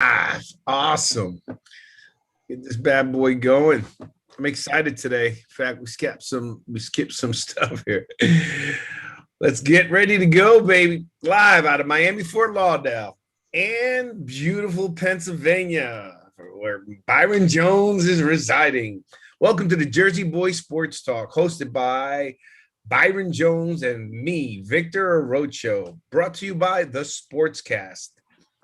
Awesome. Get this bad boy going. I'm excited today. In fact, we skipped some stuff here. Let's get ready to go, baby. Live out of Miami, Fort Lauderdale, and beautiful Pennsylvania, where Byron Jones is residing. Welcome to the Jersey Boy Sports Talk, hosted by Byron Jones and me, Victor Roadshow, brought to you by the Sportscast.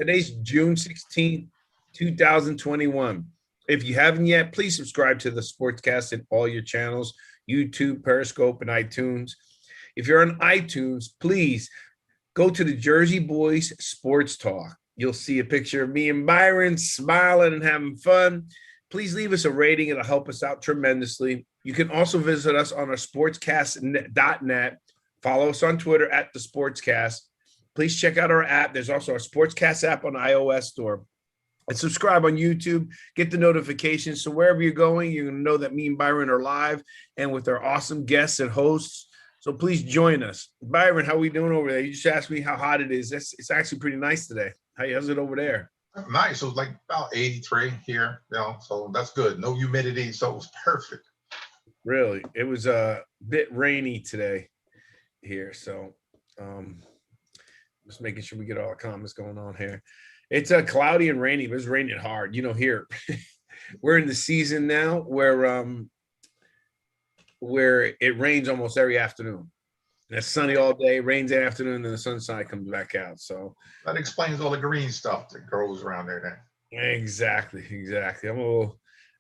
Today's June 16th, 2021. If you haven't yet, please subscribe to the Sportscast in all your channels, YouTube, Periscope, and iTunes. If you're on iTunes, please go to the Jersey Boys Sports Talk. You'll see a picture of me and Byron smiling and having fun. Please leave us a rating. It'll help us out tremendously. You can also visit us on our sportscast.net. Follow us on Twitter at the Sportscast. Please check out our app. There's also our Sportscast app on the iOS store. And subscribe on YouTube. Get the notifications. So wherever you're going, you're going to know that me and Byron are live and with our awesome guests and hosts. So please join us. Byron, how are we doing over there? You just asked me how hot it is. It's actually pretty nice today. How's it over there? Nice. It was like about 83 here, so that's good. No humidity, so it was perfect. Really? It was a bit rainy today here, so just making sure we get all the comments going on here. It's cloudy and rainy, but it's raining hard. Here we're in the season now where it rains almost every afternoon. And it's sunny all day, rains in the afternoon, and then the sunshine comes back out. So that explains all the green stuff that grows around there then. Exactly. I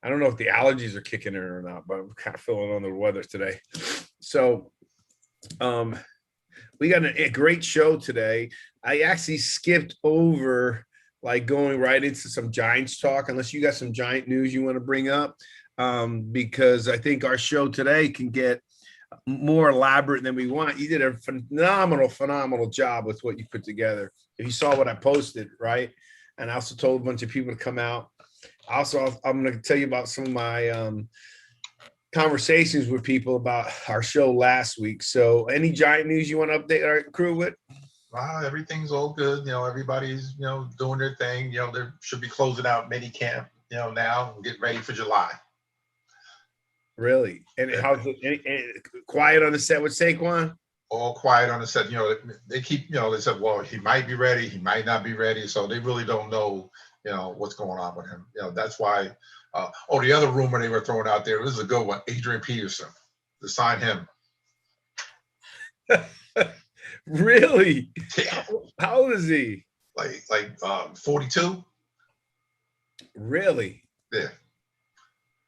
don't know if the allergies are kicking in or not, but I'm kind of feeling under the weather today. So we got a great show today. I actually skipped over going right into some Giants talk, unless you got some Giant news you want to bring up, because I think our show today can get more elaborate than we want. You did a phenomenal job with what you put together. If you saw what I posted, right? And I also told a bunch of people to come out. Also, I'm going to tell you about some of my conversations with people about our show last week. So any Giant news you want to update our crew with? Everything's all good. Everybody's, doing their thing. They should be closing out mini camp, now and get ready for July. Really? And how's it quiet on the set with Saquon? All quiet on the set. They keep, they said, well, he might be ready. He might not be ready. So they really don't know, what's going on with him. That's why. The other rumor they were throwing out there, this is a good one, Adrian Peterson, to sign him. Really? Yeah. How old is he? Like 42. Really? Yeah.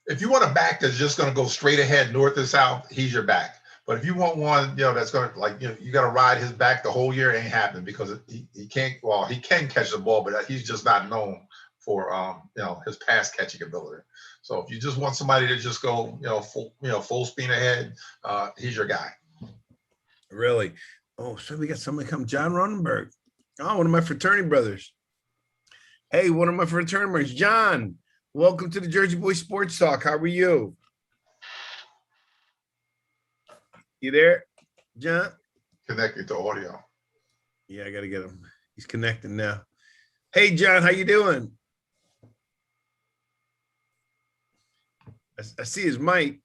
If you want a back that's just going to go straight ahead, north and south, he's your back. But if you want one, that's going to you got to ride his back the whole year, it ain't happening because he can't. Well, he can catch the ball, but he's just not known for his pass catching ability. So if you just want somebody to just go full speed ahead, he's your guy. Really? Oh, so we got somebody come, John Ronenberg. Oh, one of my fraternity brothers. Hey, one of my fraternity brothers, John. Welcome to the Jersey Boy Sports Talk. How are you? You there, John? Connected to audio. Yeah, I got to get him. He's connecting now. Hey, John, how you doing? I see his mic.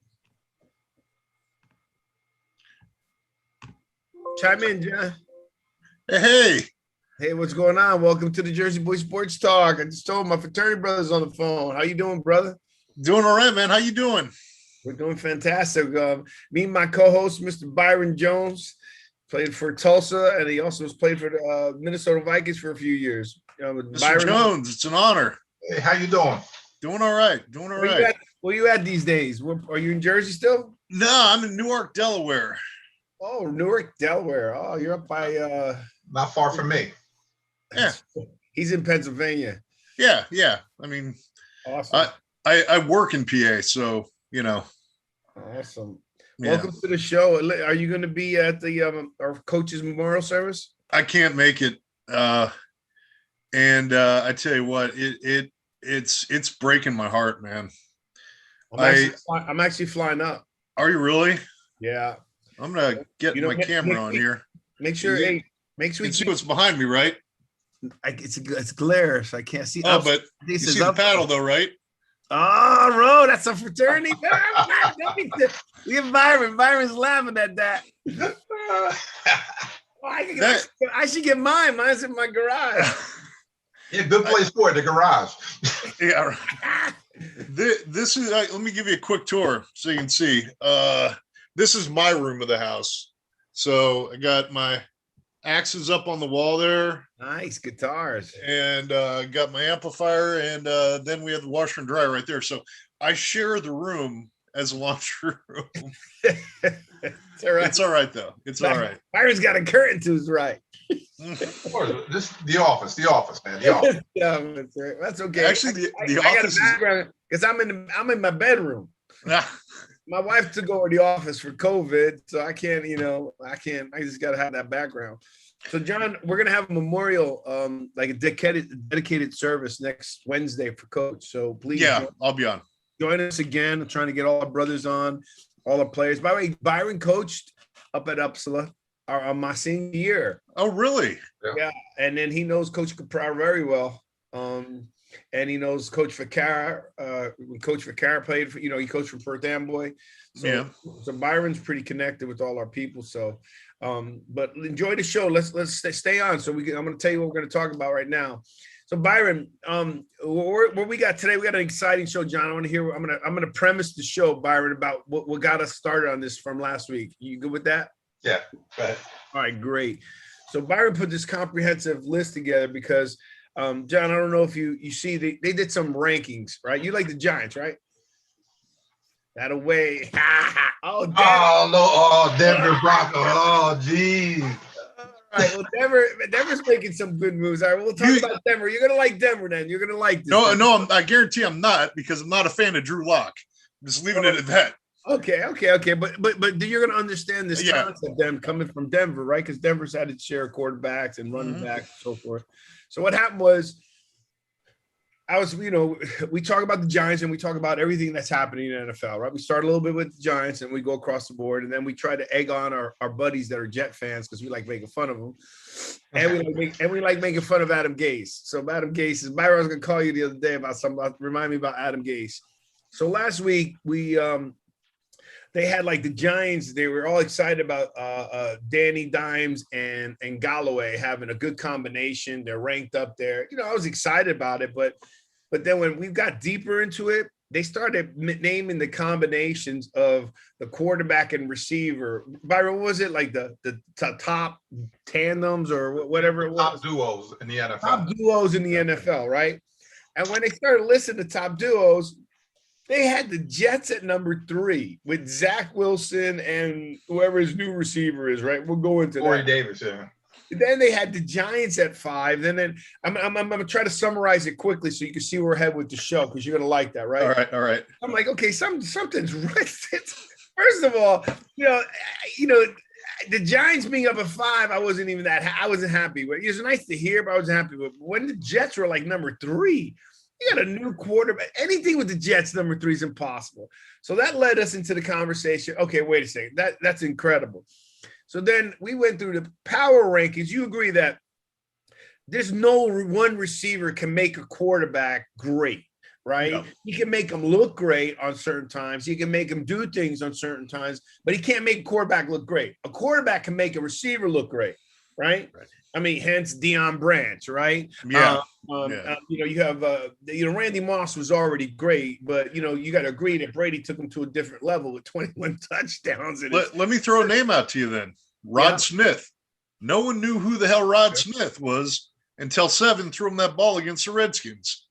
Chime in, John. Hey, what's going on? Welcome to the Jersey Boy Sports Talk. I just told my fraternity brothers on the phone. How you doing, brother? Doing all right, man. How you doing? We're doing fantastic. Me and my co-host, Mr. Byron Jones, played for Tulsa, and he also has played for the Minnesota Vikings for a few years. Mr. Byron Jones, it's an honor. Hey, how you doing? Doing all right. Where you at these days? Are you in Jersey still? No, I'm in Newark, Delaware. Oh, Newark, Delaware. Oh, you're up by not far from me. Yeah. He's in Pennsylvania. Yeah. I mean, awesome. I work in PA, so Awesome. Yeah. Welcome to the show. Are you going to be at the our coach's memorial service? I can't make it. And I tell you what, it's breaking my heart, man. I'm actually flying up. Are you really? Yeah. I'm gonna get my camera on here. Make sure. You can see what's behind me, right? it's glare, so I can't see. Oh, but you this is see the up. paddle though, right? Oh, bro, that's a fraternity. Leave Byron. Byron's laughing at that. Oh, I should get mine. Mine's in my garage. Yeah, good place for it, the garage. Yeah. Right. This is. Let me give you a quick tour so you can see. This is my room of the house. So I got my axes up on the wall there. Nice guitars. And got my amplifier, and then we have the washer and dryer right there. So I share the room as a laundry room. It's all right. It's all right though. It's all right. Byron's got a curtain to his right. Of course, this the office, man, the office. Yeah, that's okay. Actually, the office because I'm in my bedroom. is. My wife took over the office for COVID, so I can't. I just got to have that background. So, John, we're gonna have a memorial, like a dedicated service next Wednesday for Coach. So please, I'll be on. Join us again. I'm trying to get all our brothers on, all our players. By the way, Byron coached up at Uppsala my senior year. Oh, really? Yeah, and then he knows Coach Capra very well. And he knows Coach Ficara. When Coach Ficara played, he coached for Perth Amboy. So Byron's pretty connected with all our people. So, but enjoy the show. Let's stay on. So I'm going to tell you what we're going to talk about right now. So Byron, what we got today? We got an exciting show, John. I want to hear. I'm going to premise the show, Byron, about what got us started on this from last week. You good with that? Yeah. Go ahead. All right, great. So Byron put this comprehensive list together because. John, I don't know if you see they did some rankings, right? You like the Giants, right? That away. Oh, Denver. Oh, no. Oh, Denver Broncos. Oh, geez. All right. Well, Denver's making some good moves. All right. We'll talk about Denver. You're going to like Denver then. You're going to like this. No, I guarantee I'm not, because I'm not a fan of Drew Lock. I'm just leaving it at that. Okay. But you're going to understand this concept then coming from Denver, right? Because Denver's had its share of quarterbacks and running backs and so forth. So what happened was, we talk about the Giants and we talk about everything that's happening in the NFL, right? We start a little bit with the Giants and we go across the board, and then we try to egg on our buddies that are Jet fans because we like making fun of them, and we like making fun of Adam Gase. So Adam Gase is Byron. I was going to call you the other day about something. Remind me about Adam Gase. So last week they had like the Giants. They were all excited about Danny Dimes and Galloway having a good combination. They're ranked up there. I was excited about it, but then when we got deeper into it, they started naming the combinations of the quarterback and receiver. Byron, what was it like the top tandems or whatever it was? Top duos in the NFL. Top duos in the NFL, right? And when they started listing the top duos, they had the Jets at number 3 with Zach Wilson and whoever his new receiver is, right? We'll go into Corey that. Davis, yeah. Then they had the Giants at 5. And then I'm going to try to summarize it quickly so you can see where we're headed with the show, because you're going to like that, right? All right. I'm like, okay, something's right. First of all, the Giants being up at 5, I wasn't happy with. It was nice to hear, but I wasn't happy with. When the Jets were like number 3, you got a new quarterback. Anything with the Jets, number 3 is impossible. So that led us into the conversation. Okay, wait a second. That's incredible. So then we went through the power rankings. You agree that there's no one receiver can make a quarterback great, right? No. He can make them look great on certain times. He can make them do things on certain times, but he can't make a quarterback look great. A quarterback can make a receiver look great, right? I mean, hence Deion Branch, right? Yeah. You have, Randy Moss was already great, but, you got to agree that Brady took him to a different level with 21 touchdowns. Let me throw a name out to you then. Rod Smith. No one knew who the hell Rod Smith was until 7 threw him that ball against the Redskins.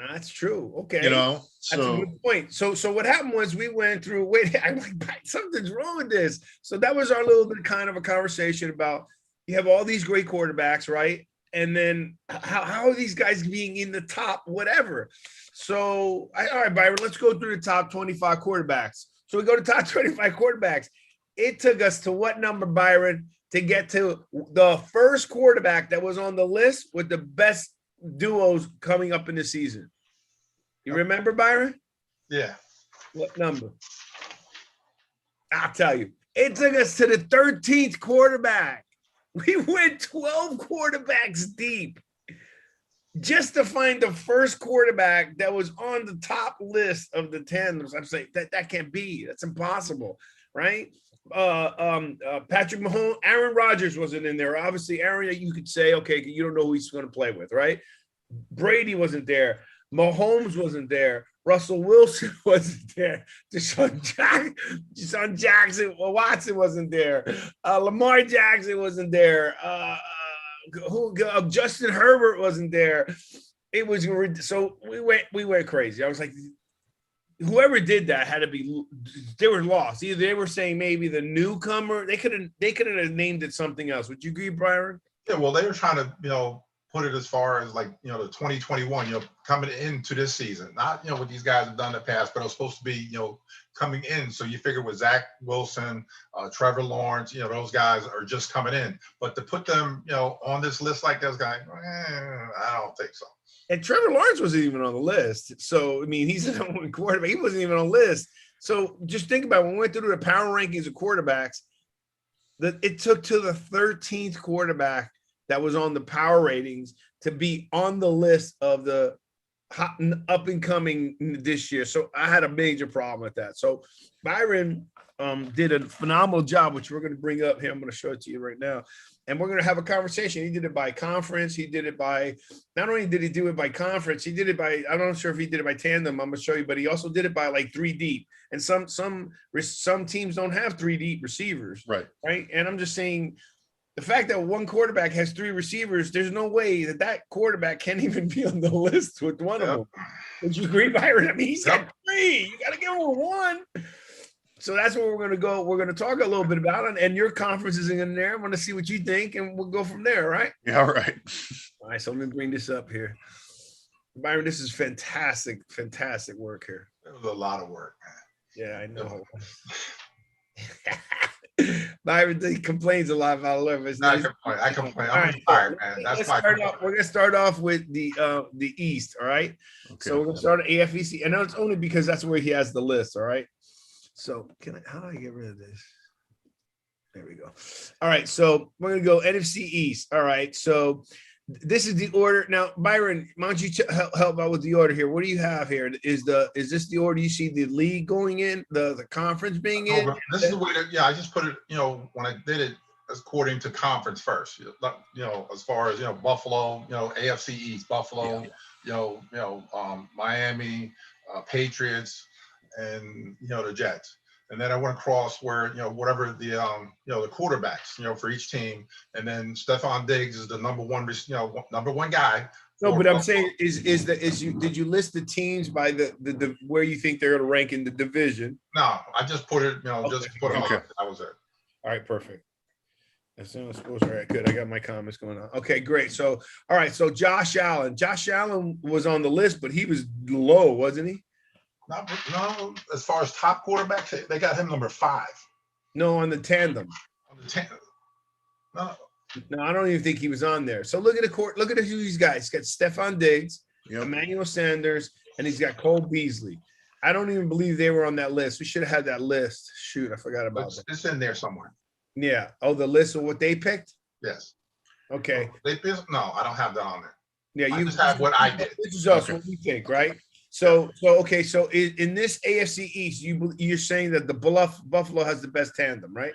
That's true. Okay. So that's a good point. So what happened was we went through, I'm like, something's wrong with this. So that was our little bit kind of a conversation about, you have all these great quarterbacks, right? And then how are these guys being in the top, whatever? So, all right, Byron, let's go through the top 25 quarterbacks. So we go to top 25 quarterbacks. It took us to what number, Byron, to get to the first quarterback that was on the list with the best duos coming up in the season? You remember, Byron? Yeah. What number? I'll tell you. It took us to the 13th quarterback. We went 12 quarterbacks deep. just to find the first quarterback that was on the top list of the tandems. I'm saying that can't be. That's impossible, right? Patrick Mahomes, Aaron Rodgers wasn't in there. Obviously, Aaron, you could say, okay, you don't know who he's going to play with, right? Brady wasn't there. Mahomes wasn't there. Russell Wilson wasn't there. Deshaun Jackson, Watson wasn't there. Lamar Jackson wasn't there. Justin Herbert wasn't there. It was so we went crazy. I was like, whoever did that had to be, they were lost. Either they were saying maybe the newcomer. They could have named it something else. Would you agree, Byron? Yeah, well, they were trying to, put it as far as like, the 2021, coming into this season, not, what these guys have done in the past, but it was supposed to be, coming in. So you figure with Zach Wilson, Trevor Lawrence, those guys are just coming in. But to put them, on this list like those guys, I don't think so. And Trevor Lawrence wasn't even on the list. So, I mean, he's the only quarterback. He wasn't even on the list. So just think about it. When we went through the power rankings of quarterbacks, that it took to the 13th quarterback that was on the power ratings to be on the list of the hot up and coming this year. So I had a major problem with that. So Byron did a phenomenal job, which we're going to bring up here. I'm going to show it to you right now. And we're going to have a conversation. He did it by conference. He did it by, not only did he do it by conference, he did it by, I'm not sure if he did it by tandem. I'm going to show you, but he also did it by like 3 deep. And some teams don't have 3 deep receivers. Right. And I'm just saying, the fact that one quarterback has 3 receivers, there's no way that quarterback can't even be on the list with one of them. Would you agree, Byron? I mean, he's got 3. You got to give him 1. So that's where we're going to go. We're going to talk a little bit about it, and your conference is in there. I'm going to see what you think, and we'll go from there, right? Yeah, all right. All right, so let me bring this up here. Byron, this is fantastic work here. It was a lot of work, man. Yeah, I know. Byron, he complains a lot about Levis. I complain. I'm tired, man. We're gonna start off with the East. All right. Okay. So we're gonna start at AFC. I know it's only because that's where he has the list. All right. So how do I get rid of this? There we go. All right. So we're gonna go NFC East. All right. So this is the order. Now, Byron, why don't you help out with the order here? What do you have here? Is this the order you see the league going in, the conference being in? This is the way that, I just put it, when I did it according to conference first, as far as, Buffalo, AFC East, Buffalo, Miami, Patriots, and, the Jets. And then I went across where, whatever the quarterbacks, for each team. And then Stephon Diggs is the number one guy. No, but I'm saying did you list the teams by the where you think they're going to rank in the division? No, I just put it, just put them on. That was it. All right, perfect. As soon as supposed. All right, good. I got my comments going on. Okay, great. So, all right. So Josh Allen was on the list, but he was low, wasn't he? No, as far as top quarterbacks, they got him number 5. No, on the tandem. No, I don't even think he was on there. So look at who these guys. He's got Stephon Diggs, Emmanuel Sanders, and he's got Cole Beasley. I don't even believe they were on that list. We should have had that list. Shoot, I forgot about that. It's in there somewhere. Yeah. Oh, the list of what they picked? Yes. Okay. No, I don't have that on there. Yeah, I just have what I did. This is us, what we think, right? So okay. So in this AFC East, you're saying that the Buffalo has the best tandem, right?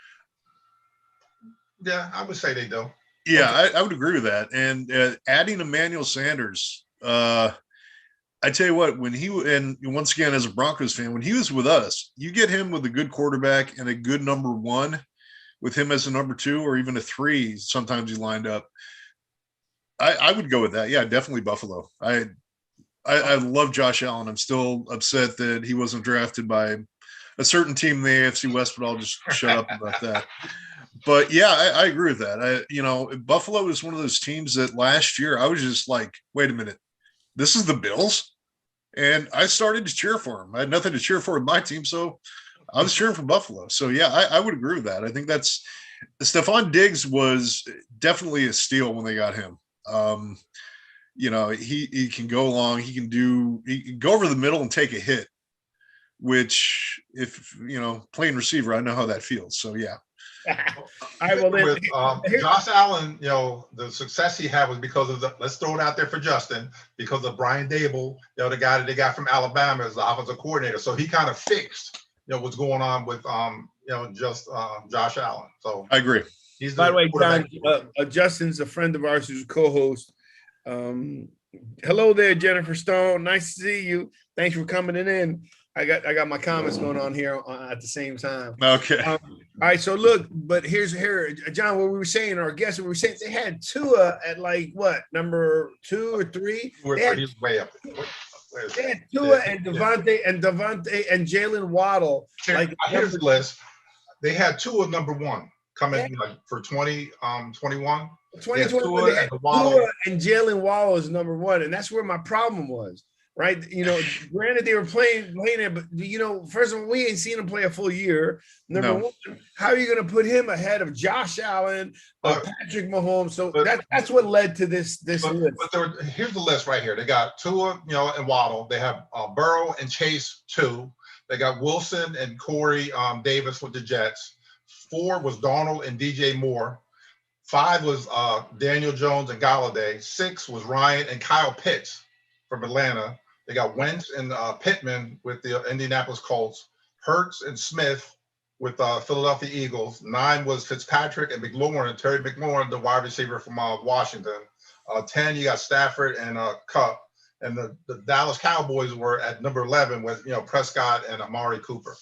Yeah, I would say they do. Yeah, I would agree with that. And adding Emmanuel Sanders, I tell you what, and once again, as a Broncos fan, when he was with us, you get him with a good quarterback and a good number 1 with him as a number 2 or even a 3. Sometimes he lined up. I would go with that. Yeah, definitely Buffalo. I love Josh Allen. I'm still upset that he wasn't drafted by a certain team in the AFC West, but I'll just shut up about that. But yeah, I agree with that. Buffalo is one of those teams that last year I was just like, wait a minute, this is the Bills? And I started to cheer for them. I had nothing to cheer for with my team, so I was cheering for Buffalo. So yeah, I would agree with that. I think Stephon Diggs was definitely a steal when they got him. He can go long. He can go over the middle and take a hit, which if, playing receiver, I know how that feels. So yeah. right, well then, With here- Josh Allen, the success he had was because of let's throw it out there for Justin, because of Brian Dable, the guy that they got from Alabama as the offensive coordinator. So he kind of fixed, what's going on with, Josh Allen. So I agree. he's by the way, John, quarterback. Justin's a friend of ours who's a co-host. Hello there, Jennifer Stone. Nice to see you. Thanks for coming in. I got my comments going on here at the same time. Okay. All right, so look, but here, John, what we were saying, our guests, we were saying they had Tua at like what, number 2 or 3? He's way up. They had Tua and Devontae and Jalen Waddle. Like Here's the list. They had Tua number 1 coming for 2021. 2021, they had Tua and Jalen Waddle is number 1, and that's where my problem was. Right, granted they were playing it, but first of all, we ain't seen him play a full year. Number 1, how are you going to put him ahead of Josh Allen, Patrick Mahomes? So that's what led to this list. But here's the list right here. They got Tua, and Waddle. They have Burrow and Chase 2. They got Wilson and Corey Davis with the Jets. 4 was Darnold and DJ Moore. 5 was Daniel Jones and Galladay. 6 was Ryan and Kyle Pitts from Atlanta. They got Wentz and Pittman with the Indianapolis Colts. Hurts and Smith with Philadelphia Eagles. 9 was Fitzpatrick and McLaurin, Terry McLaurin, the wide receiver from Washington. 10, you got Stafford and Kupp. And the Dallas Cowboys were at number 11 with Prescott and Amari Cooper.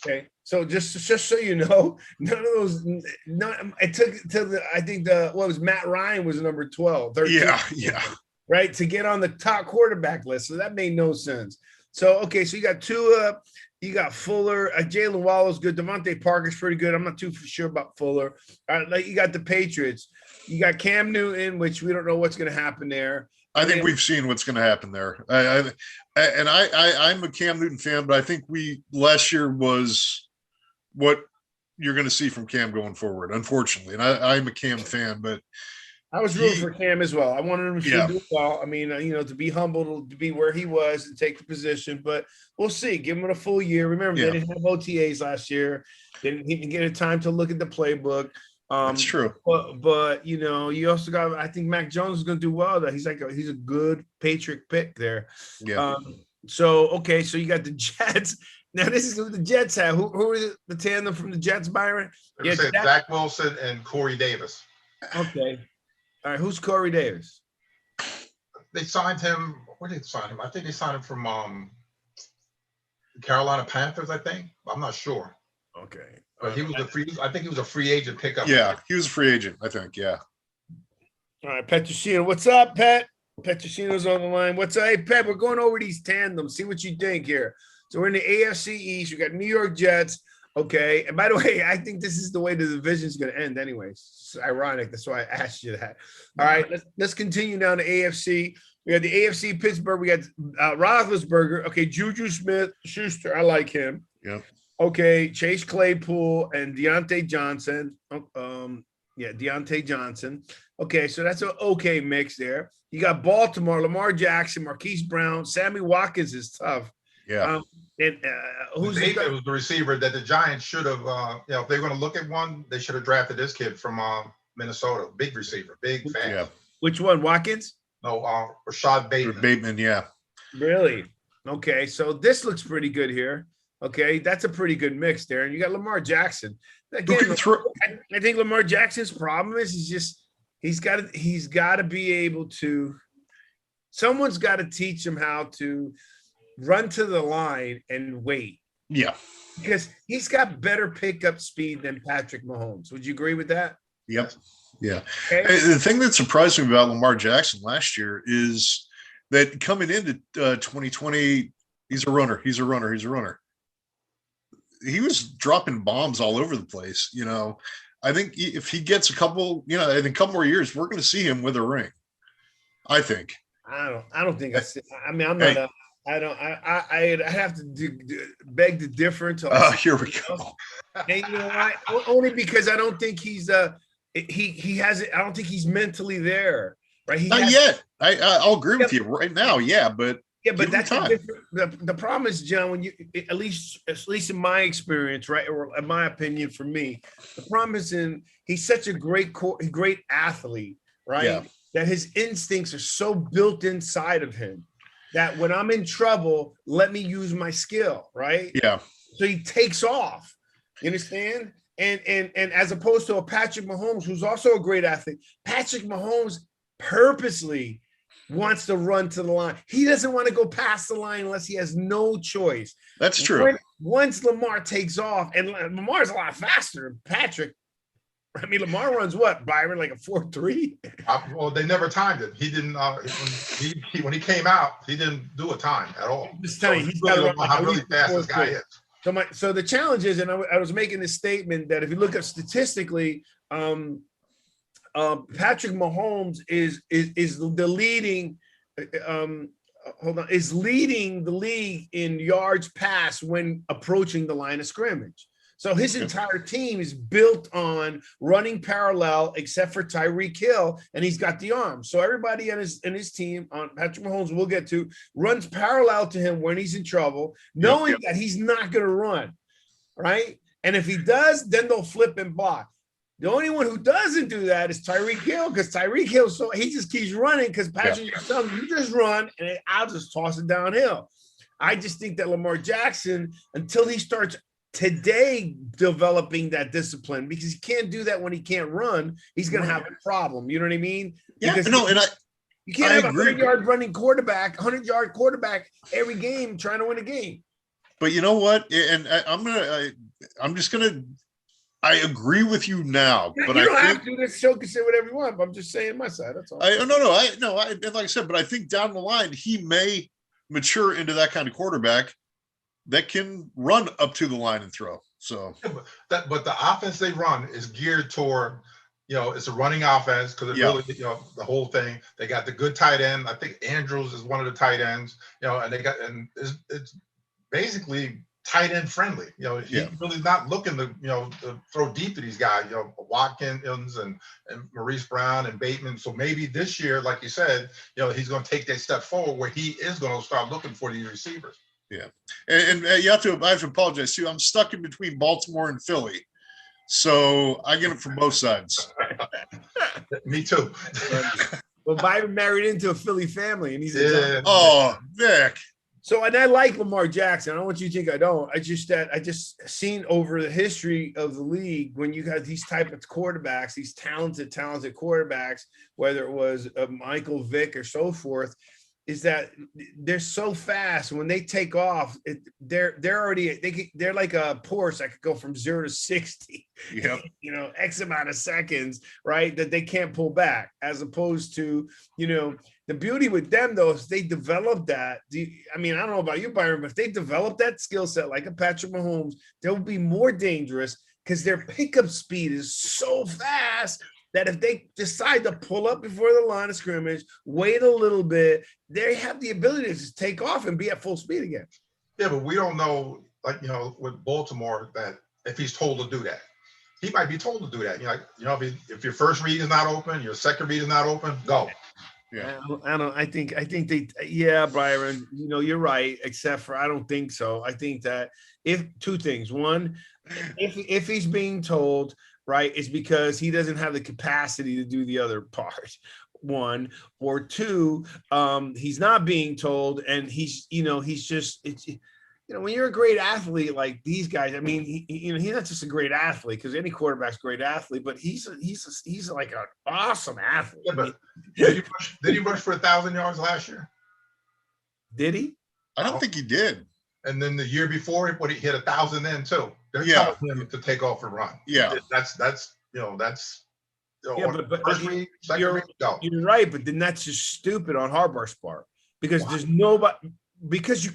Okay, so just so you know, none of those. It took till I think Matt Ryan was number 12. 13. Yeah. Right, to get on the top quarterback list. So that made no sense. So, okay, so you got Tua, you got Fuller, Jalen Waddle's good. Devontae Parker's pretty good. I'm not too sure about Fuller. You got the Patriots. You got Cam Newton, which we don't know what's going to happen there. I think we've seen what's going to happen there. I'm a Cam Newton fan, but I think last year was what you're going to see from Cam going forward, unfortunately. And I'm a Cam fan, but I was rooting for Cam as well. I wanted him to do well. I mean, to be humble, to be where he was and take the position, but we'll see. Give him a full year. Remember, they didn't have OTAs last year. They didn't get a time to look at the playbook. That's true. But you also got, I think Mac Jones is going to do well. He's a good Patriot pick there. Yeah. So you got the Jets. Now this is who the Jets have. Who is the tandem from the Jets, Byron? Yeah, Zach Wilson and Corey Davis. Okay. All right, who's Corey Davis? They signed him. Where did they sign him? I think they signed him from Carolina Panthers. I think. I'm not sure. Okay, but he was I think he was a free agent pickup. Yeah, he was a free agent. I think. Yeah. All right, Petrosino. What's up, Pet? Petrosino's on the line. What's up, hey, Pet? We're going over these tandems. See what you think here. So we're in the AFC East. We got New York Jets. Okay. And by the way, I think this is the way the division is going to end anyways. It's ironic. That's why I asked you that. All right. Let's continue down to AFC. We got the AFC Pittsburgh. We got Roethlisberger. Okay. Juju Smith-Schuster. I like him. Yeah. Okay. Chase Claypool and Deontay Johnson. Deontay Johnson. Okay. So that's an okay mix there. You got Baltimore, Lamar Jackson, Marquise Brown. Sammy Watkins is tough. Yeah. It was the receiver that the Giants should have, if they're going to look at one, they should have drafted this kid from Minnesota. Big receiver, big fan. Yeah. Which one? Watkins? No, Rashad Bateman. Bateman, yeah. Really? Okay, so this looks pretty good here. Okay, that's a pretty good mix there. And you got Lamar Jackson. Again, I think Lamar Jackson's problem is he's got to be able to. Someone's got to teach him how to run to the line and wait. Yeah. Because he's got better pickup speed than Patrick Mahomes. Would you agree with that? Yep. Yeah. Okay. The thing that surprised me about Lamar Jackson last year is that coming into 2020, he's a runner. He was dropping bombs all over the place. I think if he gets a couple more years, we're going to see him with a ring. I think. I don't think I'm not I'd have to beg to differ. Here we go. And you know why? Only because I don't think he's he has it. I don't think he's mentally there. Right? Not yet. I'll agree with you right now. Yeah, but Yeah, but Give him that's a time. different. The problem is, John, when you at least in my experience, right, or in my opinion, for me, the problem is in he's such a great athlete, Yeah. right? That his instincts are so built inside of him that when I'm in trouble, let me use my skill, right? Yeah. So he takes off. You understand? And as opposed to a Patrick Mahomes, who's also a great athlete, Patrick Mahomes purposely wants to run to the line. He doesn't want to go past the line unless he has no choice. That's true. Once Lamar takes off, and Lamar's a lot faster than Patrick. I mean, Lamar runs what, Byron, like a 4.3? Well, they never timed it. He didn't. When he came out, he didn't do a time at all. I'm just telling you, So he's really got to don't know run how like really fast this guy is. So the challenge is, and I was making this statement that if you look at statistically, Patrick Mahomes is the leading. Is leading the league in yards passed when approaching the line of scrimmage. So his entire team is built on running parallel, except for Tyreek Hill, and he's got the arm. So everybody in his team, on Patrick Mahomes, we'll get to, runs parallel to him when he's in trouble, knowing that he's not going to run, right? And if he does, then they'll flip and block. The only one who doesn't do that is Tyreek Hill, because Tyreek Hill, so he just keeps running because Patrick just tells him, you just run, and I'll just toss it downhill. I just think that Lamar Jackson, until he starts today developing that discipline, because he can't do that when he can't run, he's going to have a problem. You know what I mean? Yeah, because no, and you can't have a 100-yard running quarterback, 100-yard quarterback every game trying to win a game. But you know what? And I'm just gonna. I agree with you now, but you don't I have to. This show can say whatever you want. But I'm just saying my side. That's all. Like I said, but I think down the line he may mature into that kind of quarterback that can run up to the line and throw. So, but the offense they run is geared toward, it's a running offense because it really, the whole thing. They got the good tight end. I think Andrews is one of the tight ends. And it's basically tight end friendly. He's really not looking to throw deep to these guys. Watkins and Maurice Brown and Bateman. So maybe this year, like you said, he's going to take that step forward where he is going to start looking for these receivers. Yeah, and I have to apologize too. I'm stuck in between Baltimore and Philly, so I get it from both sides. Me too. Well, Byron married into a Philly family, and he's Oh, Vic. So, and I like Lamar Jackson. I don't want you to think I don't. I just seen over the history of the league, when you got these type of quarterbacks, these talented quarterbacks, whether it was Michael Vick or so forth, is that they're so fast. When they take off, they're like a Porsche that could go from 0 to 60. Yeah, X amount of seconds, right? That they can't pull back. As opposed to, the beauty with them though is they develop that. I mean, I don't know about you, Byron, but if they develop that skill set like a Patrick Mahomes, they'll be more dangerous because their pickup speed is so fast that if they decide to pull up before the line of scrimmage, wait a little bit, they have the ability to just take off and be at full speed again. Yeah, but we don't know, with Baltimore, that if he's told to do that. He might be told to do that. If your first read is not open, your second read is not open, go. Yeah, I think they, yeah, Byron, you're right, except for I don't think so. I think that if two things, one, if he's being told, right, it's because he doesn't have the capacity to do the other part, one, or two, he's not being told, and he's just, when you're a great athlete like these guys, I mean, he's not just a great athlete because any quarterback's a great athlete, but he's like an awesome athlete. Yeah, but did he rush for 1,000 yards last year? Did he? I don't think he did. And then the year before, he hit 1,000 then too. They're telling him to take off and run. Yeah, that's but first read, second read, go. You're right, but then that's just stupid on Harbaugh's part because there's nobody. Because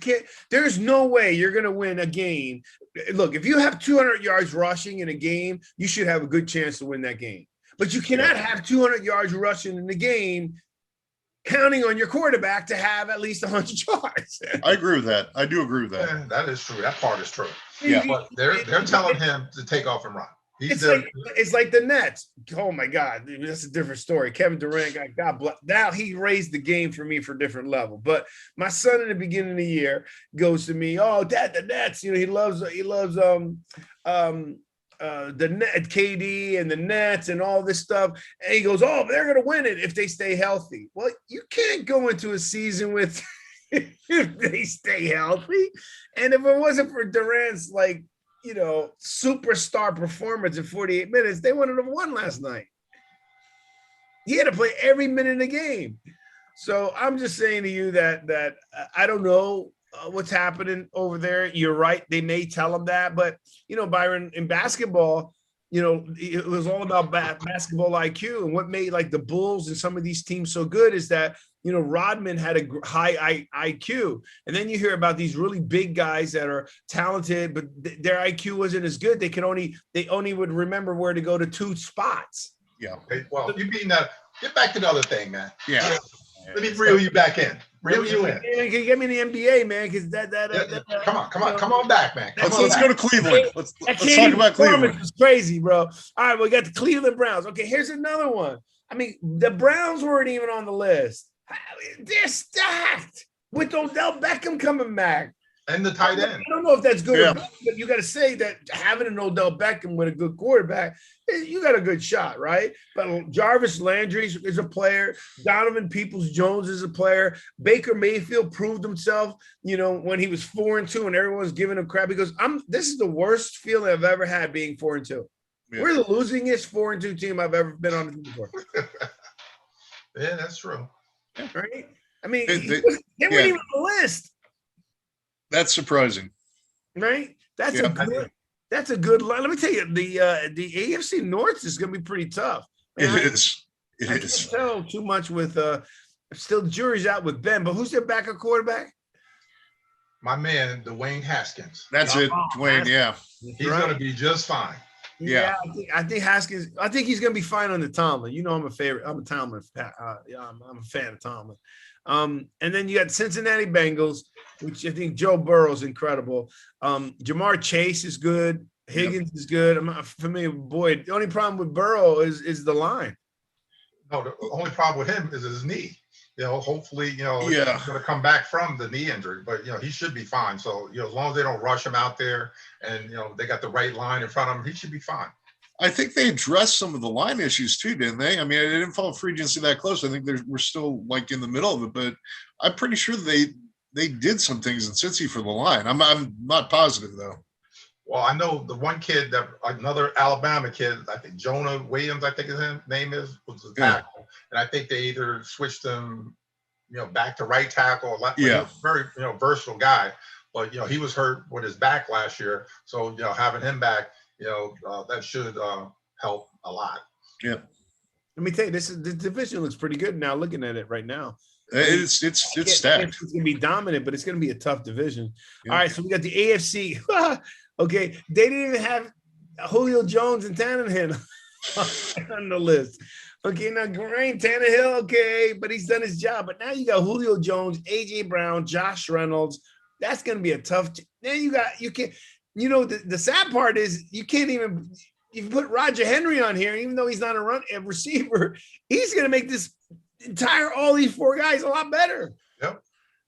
there's no way you're going to win a game. Look, if you have 200 yards rushing in a game, you should have a good chance to win that game. But you cannot have 200 yards rushing in the game counting on your quarterback to have at least 100 yards. I agree with that. I do agree with that. Yeah, that is true. That part is true. Yeah. But they're telling him to take off and run. He's It's like the Nets. Oh my God, that's a different story. Kevin Durant got God bless. Now he raised the game for me for a different level. But my son in the beginning of the year goes to me, "Oh, Dad, the Nets." You know, he loves the net KD and the Nets and all this stuff. And he goes, "Oh, they're gonna win it if they stay healthy." Well, you can't go into a season with if they stay healthy. And if it wasn't for Durant's superstar performance in 48 minutes, they wouldn't have won last night. He had to play every minute of the game. So I'm just saying to you that I don't know what's happening over there. You're right. They may tell him that, but Byron, in basketball, it was all about basketball IQ. And what made like the Bulls and some of these teams so good is that, Rodman had a high IQ. And then you hear about these really big guys that are talented, but their IQ wasn't as good. They only would remember where to go to two spots. Yeah. Okay, well, you being that, get back to the other thing, man. Yeah. Let me reel you back in. Reel you in. Can you get me in the NBA, man? Because Come on back, man. Let's go to Cleveland. Let's talk about Cleveland. It's crazy, bro. All right, we got the Cleveland Browns. Okay, here's another one. I mean, the Browns weren't even on the list. They're stacked with Odell Beckham coming back. And the tight end. I don't know if that's good or bad, but you got to say that having an Odell Beckham with a good quarterback, you got a good shot, right? But Jarvis Landry is a player. Donovan Peoples-Jones is a player. Baker Mayfield proved himself, when he was 4-2 and everyone was giving him crap. He goes, this is the worst feeling I've ever had being 4-2. Yeah. We're the losingest 4-2 team I've ever been on the team before. Yeah, that's true. Right? I mean, they weren't even on the list. That's surprising, right? That's a good line. Let me tell you, the AFC North is going to be pretty tough. Man, it is. I can't tell too much with. Still, the jury's out with Ben. But who's their backup quarterback? My man, Dwayne Haskins. That's it, Dwayne. Haskins. Yeah, he's going to be just fine. Yeah, I think Haskins. I think he's going to be fine on the Tomlin. I'm a favorite. I'm a Tomlin. I'm a fan of Tomlin. And then you got Cincinnati Bengals, which I think Joe Burrow's incredible. Jamar Chase is good. Higgins is good. I'm not familiar with Boyd. The only problem with Burrow is the line. No, the only problem with him is his knee. Hopefully, he's going to come back from the knee injury, but he should be fine. So, as long as they don't rush him out there and they got the right line in front of him, he should be fine. I think they addressed some of the line issues too, didn't they? I mean, I didn't follow free agency that close. I think we're still like in the middle of it, but I'm pretty sure they did some things in Cincy for the line. I'm not positive though. Well, I know the one kid, another Alabama kid, I think Jonah Williams, I think his name was the tackle, and I think they either switched him, back to right tackle or left. Yeah, very versatile guy, but he was hurt with his back last year, so having him back. That should help a lot. Yeah. Let me tell you, the division looks pretty good now. Looking at it right now, it's stacked. It's going to be dominant, but it's going to be a tough division. Yeah. All right, so we got the AFC. Okay, they didn't even have Julio Jones and Tannehill on the list. Okay, now Green Tannehill, okay, but he's done his job. But now you got Julio Jones, AJ Brown, Josh Reynolds. That's going to be a tough. Then you can't. The sad part is you can't even. You put Roger Henry on here, even though he's not a receiver, he's going to make this all these four guys a lot better.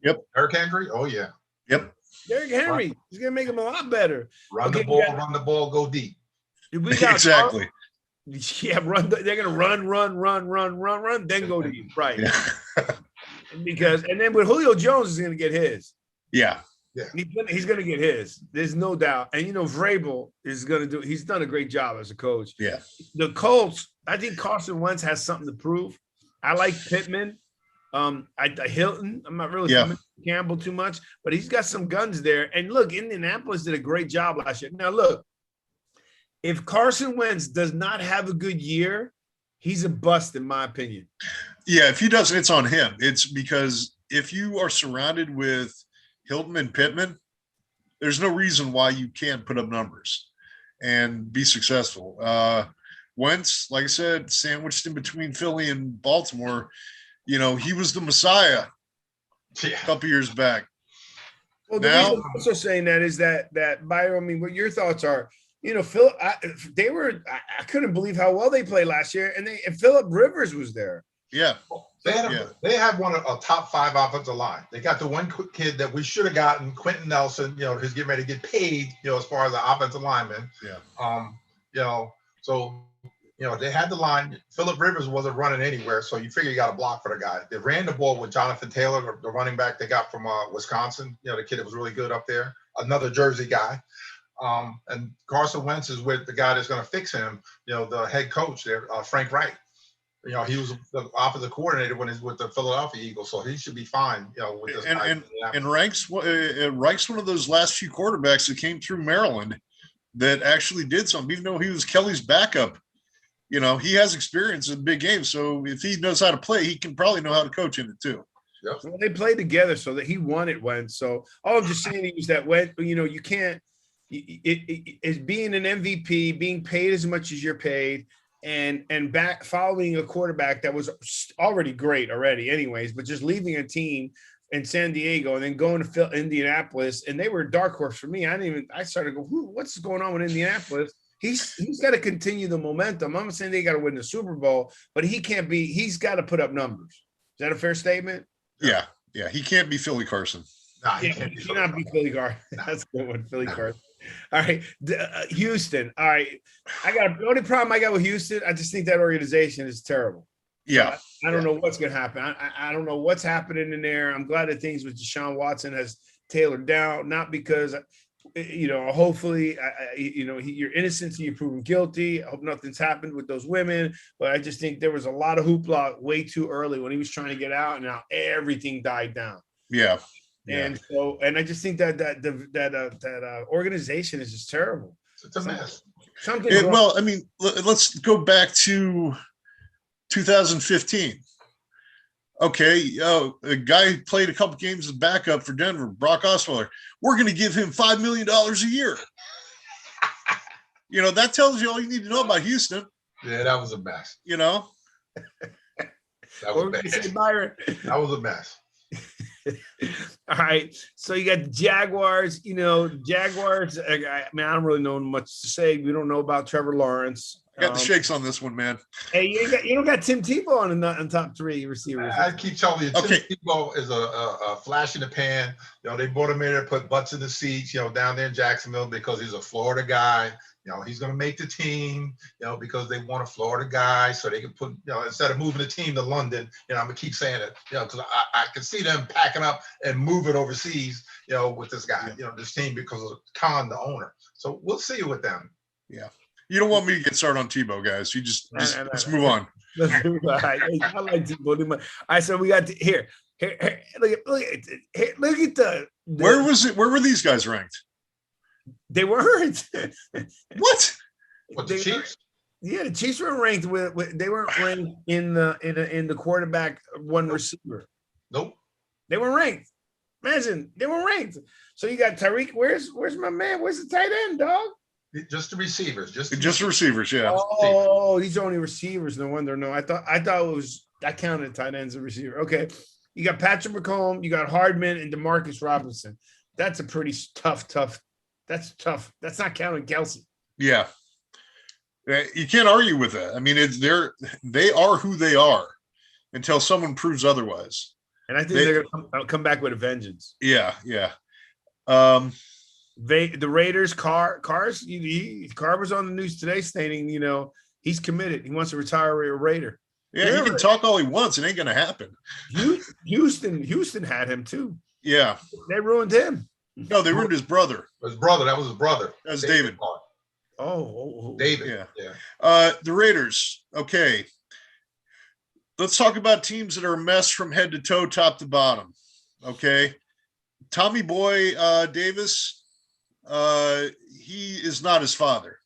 Yep. Eric Henry. Oh yeah. Yep. Derrick Henry. He's going to make them a lot better. Run the ball, go deep. Exactly. Yeah, run. They're going to run, then go deep. Right. Yeah. And then with Julio Jones is going to get his. Yeah. Yeah. He's going to get his. There's no doubt. And, Vrabel is going to do – he's done a great job as a coach. Yeah. The Colts, I think Carson Wentz has something to prove. I like Pittman. Hilton, I'm not really familiar with Campbell too much, but he's got some guns there. And, look, Indianapolis did a great job last year. Now, look, if Carson Wentz does not have a good year, he's a bust, in my opinion. Yeah, if he doesn't, it's on him. It's because if you are surrounded with Hilton and Pittman, there's no reason why you can't put up numbers and be successful. Wentz, like I said, sandwiched in between Philly and Baltimore, he was the Messiah a couple years back. Well, the reason I'm also saying that is that Byron, I mean, what your thoughts are, Philip, I couldn't believe how well they played last year. And Philip Rivers was there. Yeah. They had one of a top 5 offensive line. They got the one kid that we should have gotten, Quentin Nelson, who's getting ready to get paid, as far as the offensive lineman. Yeah. So, they had the line. Philip Rivers wasn't running anywhere, so you figure you got a block for the guy. They ran the ball with Jonathan Taylor, the running back they got from Wisconsin, the kid that was really good up there, another Jersey guy. And Carson Wentz is with the guy that's going to fix him, the head coach there, Frank Reich. He was the offensive coordinator when he's with the Philadelphia Eagles, so he should be fine. With this and Reich's one of those last few quarterbacks that came through Maryland that actually did something, even though he was Kelly's backup. He has experience in big games, so if he knows how to play, he can probably know how to coach in it too. Yep. Well, they played together, so that he won it when. So all I'm just saying is that when you can't. It's being an MVP, being paid as much as you're paid, and back following a quarterback that was already great anyways, but just leaving a team in San Diego and then going to Indianapolis, and they were a dark horse for me. I started to go, what's going on with Indianapolis? He's got to continue the momentum. I'm not saying they got to win the Super Bowl, but he's got to put up numbers. Is that a fair statement? Yeah. He can't be Philly Carson. Nah, he cannot be Philly Carson. That's a good one, Philly Carson. All right, Houston. All right, the only problem I got with Houston, I just think that organization is terrible. Yeah, I don't know what's going to happen. I don't know what's happening in there. I'm glad that things with Deshaun Watson has tailored down, not because hopefully your innocence, you're proven guilty. I hope nothing's happened with those women, but I just think there was a lot of hoopla way too early when he was trying to get out, and now everything died down. Yeah. And I just think that organization is just terrible. It's a mess. Well, I mean, let's go back to 2015. Okay, a guy who played a couple games as backup for Denver, Brock Osweiler. We're going to give him $5 million a year. That tells you all you need to know about Houston. Yeah, that was a mess. That was a mess. That was a mess. All right, so you got the Jaguars. Jaguars. I don't really know much to say. We don't know about Trevor Lawrence. I got the shakes on this one, man. Hey, you don't got Tim Tebow on top 3 receivers. I keep telling you, Tim Tebow is a flash in the pan. They brought him in there, put butts in the seats, down there in Jacksonville because he's a Florida guy. He's going to make the team, because they want a Florida guy, so they can put, instead of moving the team to London, I'm going to keep saying it, because I can see them packing up and moving overseas, with this guy, this team, because of Khan, the owner. So we'll see with them. Yeah. You don't want me to get started on Tebow, guys. You let's move on. Let's move on. I like Tebow. All right, so we got here. Look at the. Where was it? Where were these guys ranked? They weren't. What? The Chiefs? Yeah, the Chiefs were ranked they weren't ranked in the quarterback one receiver. Nope. They were ranked. Imagine they were ranked. So you got Tyreek. Where's my man? Where's the tight end, dog? Just the receivers. Just the receivers. Yeah. Oh, these are only receivers. No wonder. No, I thought I counted tight ends and receiver. Okay. You got Patrick McComb, you got Hardman and Demarcus Robinson. That's a pretty tough. That's tough. That's not counting Kelsey. Yeah. You can't argue with that. I mean, they are who they are until someone proves otherwise. And I think they're going to come back with a vengeance. Yeah. The Raiders, Carr was on the news today stating, he's committed. He wants to retire a Raider. Yeah, he can talk all he wants. It ain't going to happen. Houston had him too. Yeah. They ruined him. No, they ruined his brother. His brother. That was his brother. That's David. Oh. David. Yeah. The Raiders. Okay. Let's talk about teams that are a mess from head to toe, top to bottom. Okay. Tommy Boy Davis, he is not his father.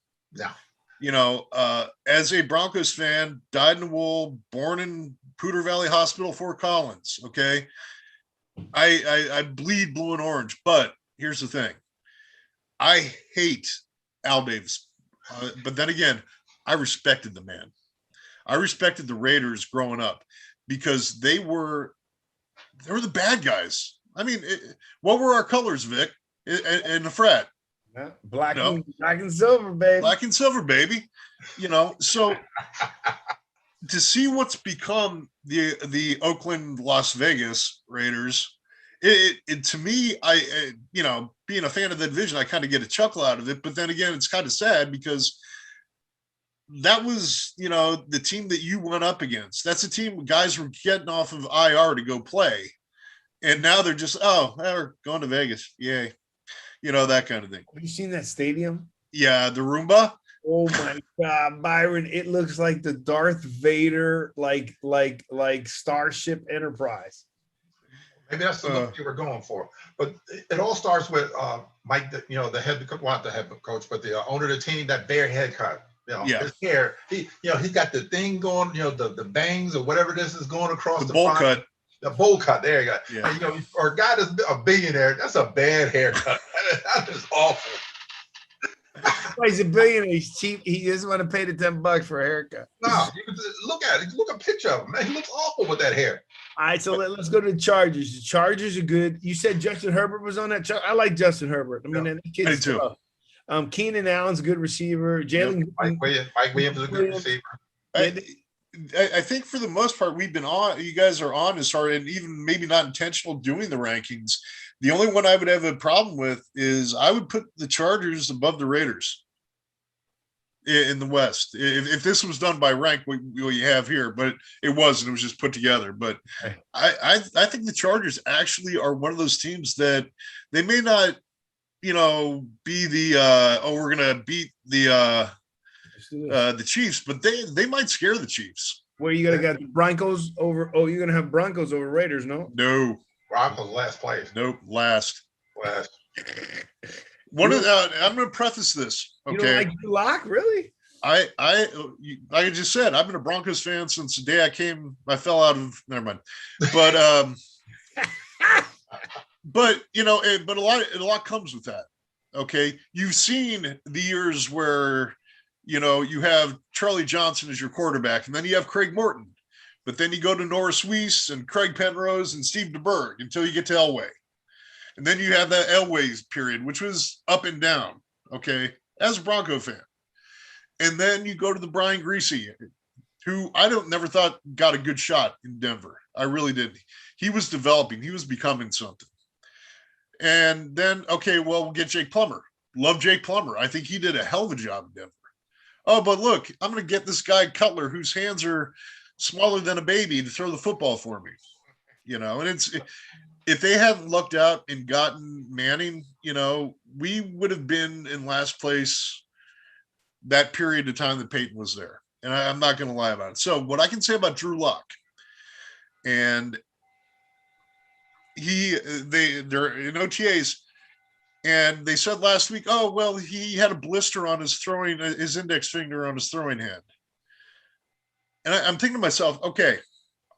No. As a Broncos fan, dyed in the wool, born in Poudre Valley Hospital, Fort Collins. Okay. I bleed blue and orange, but here's the thing. I hate Al Davis. But then again, I respected the man. I respected the Raiders growing up because they were the bad guys. I mean, what were our colors, Vic, in the frat? Yeah, black, No. black and silver, baby. Black and silver, baby. So to see what's become the Oakland Las Vegas Raiders, it to me, being a fan of the division, I kind of get a chuckle out of it. But then again, it's kind of sad because that was, the team that you went up against. That's a team guys were getting off of IR to go play. And now they're just, we're going to Vegas. Yay. That kind of thing. Have you seen that stadium? Yeah, the Roomba. Oh my God, Byron! It looks like the Darth Vader, like Starship Enterprise. Maybe that's the look you were going for. But it all starts with Mike, the head, well, not the head coach, but the owner of the team, that bear haircut. His hair. He's got the thing going. The bangs or whatever this is going across the bowl front. cut. The bowl cut. There you go. Yeah. And, for a guy that's a billionaire, that's a bad haircut. That is awful. He's a billionaire. He's cheap. He doesn't want to pay the $10 for a haircut. No, you can look at it. Look at a picture of him. Man, he looks awful with that hair. All right, so let's go to the Chargers. The Chargers are good. You said Justin Herbert was on that. I like Justin Herbert. I mean, that kid is too. Tough. Keenan Allen's a good receiver. Jalen Mike Williams is a good receiver. I think for the most part, we've been on. You guys are on as far, and even maybe not intentional doing the rankings. The only one I would have a problem with is I would put the Chargers above the Raiders in the West. If this was done by rank, what you have here, but it wasn't. It was just put together. But I think the Chargers actually are one of those teams that they may not, be the we're gonna beat the Chiefs, but they might scare the Chiefs. Where you gonna get the Broncos over? Oh, you're gonna have Broncos over Raiders, no? No. Broncos last place. Nope, last. Last. I'm going to preface this. Okay. You don't like Drew Lock, really? Like I just said, I've been a Broncos fan since the day I fell out of. Never mind. But but a lot comes with that. Okay, you've seen the years where you have Charlie Johnson as your quarterback, and then you have Craig Morton. But then you go to Norris Weiss and Craig Penrose and Steve DeBerg until you get to Elway. And then you have that Elway's period, which was up and down, okay, as a Bronco fan. And then you go to the Brian Griese, who I never thought got a good shot in Denver. I really didn't. He was developing. He was becoming something. And then, okay, well, we'll get Jake Plummer. Love Jake Plummer. I think he did a hell of a job in Denver. Oh, but look, I'm going to get this guy Cutler, whose hands are smaller than a baby, to throw the football for me, and if they hadn't lucked out and gotten Manning, we would have been in last place that period of time that Peyton was there. And I'm not going to lie about it. So what I can say about Drew Lock, and they're in OTAs, and they said last week, oh, well, he had a blister on his index finger on his throwing hand. And I'm thinking to myself, okay,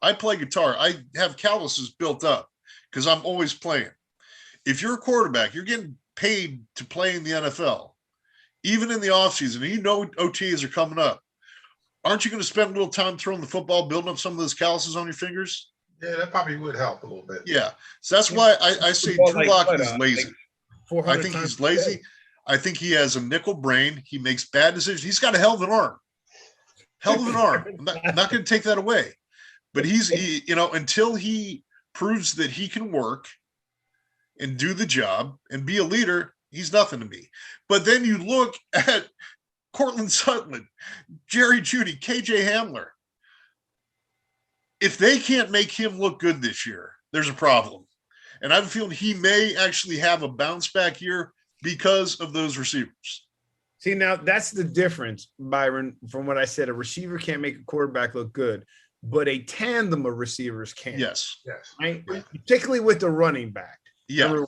I play guitar. I have calluses built up because I'm always playing. If you're a quarterback, you're getting paid to play in the NFL, even in the offseason, and OTAs are coming up. Aren't you going to spend a little time throwing the football, building up some of those calluses on your fingers? Yeah, that probably would help a little bit. Yeah. So that's why I say Drew Lock is lazy. I think he's lazy. I think he has a nickel brain. He makes bad decisions. He's got a hell of an arm. Hell of an arm. I'm not going to take that away. But he's until he proves that he can work and do the job and be a leader, he's nothing to me. But then you look at Cortland Sutton, Jerry Jeudy, KJ Hamler. If they can't make him look good this year, there's a problem. And I have a feeling he may actually have a bounce back year because of those receivers. See, now that's the difference, Byron, from what I said. A receiver can't make a quarterback look good, but a tandem of receivers can. Yes. Right? Particularly with the running back. Yeah.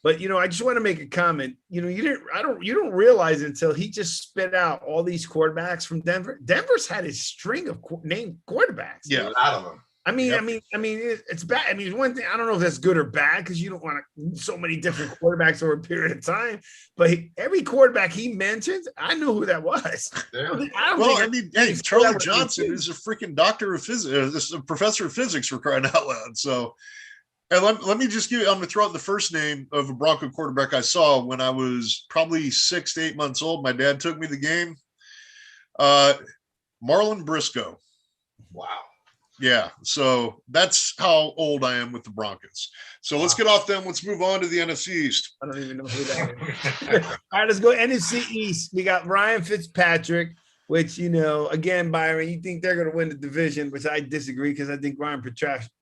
But I just want to make a comment. You don't realize until he just spit out all these quarterbacks from Denver. Denver's had a string of named quarterbacks. Yeah, a lot of them. I mean, it's bad. I mean, one thing, I don't know if that's good or bad because you don't want so many different quarterbacks over a period of time. But every quarterback he mentioned, I knew who that was. Yeah. Charlie Johnson is a freaking doctor of physics, a professor of physics for crying out loud. So, And let me just give you, I'm going to throw out the first name of a Bronco quarterback I saw when I was probably 6 to 8 months old. My dad took me to the game. Marlon Briscoe. Wow. Yeah. So that's how old I am with the Broncos. So let's get off them. Let's move on to the NFC East. I don't even know who that is. All right, let's go NFC East. We got Ryan Fitzpatrick, which, again, Byron, you think they're going to win the division, which I disagree because I think Ryan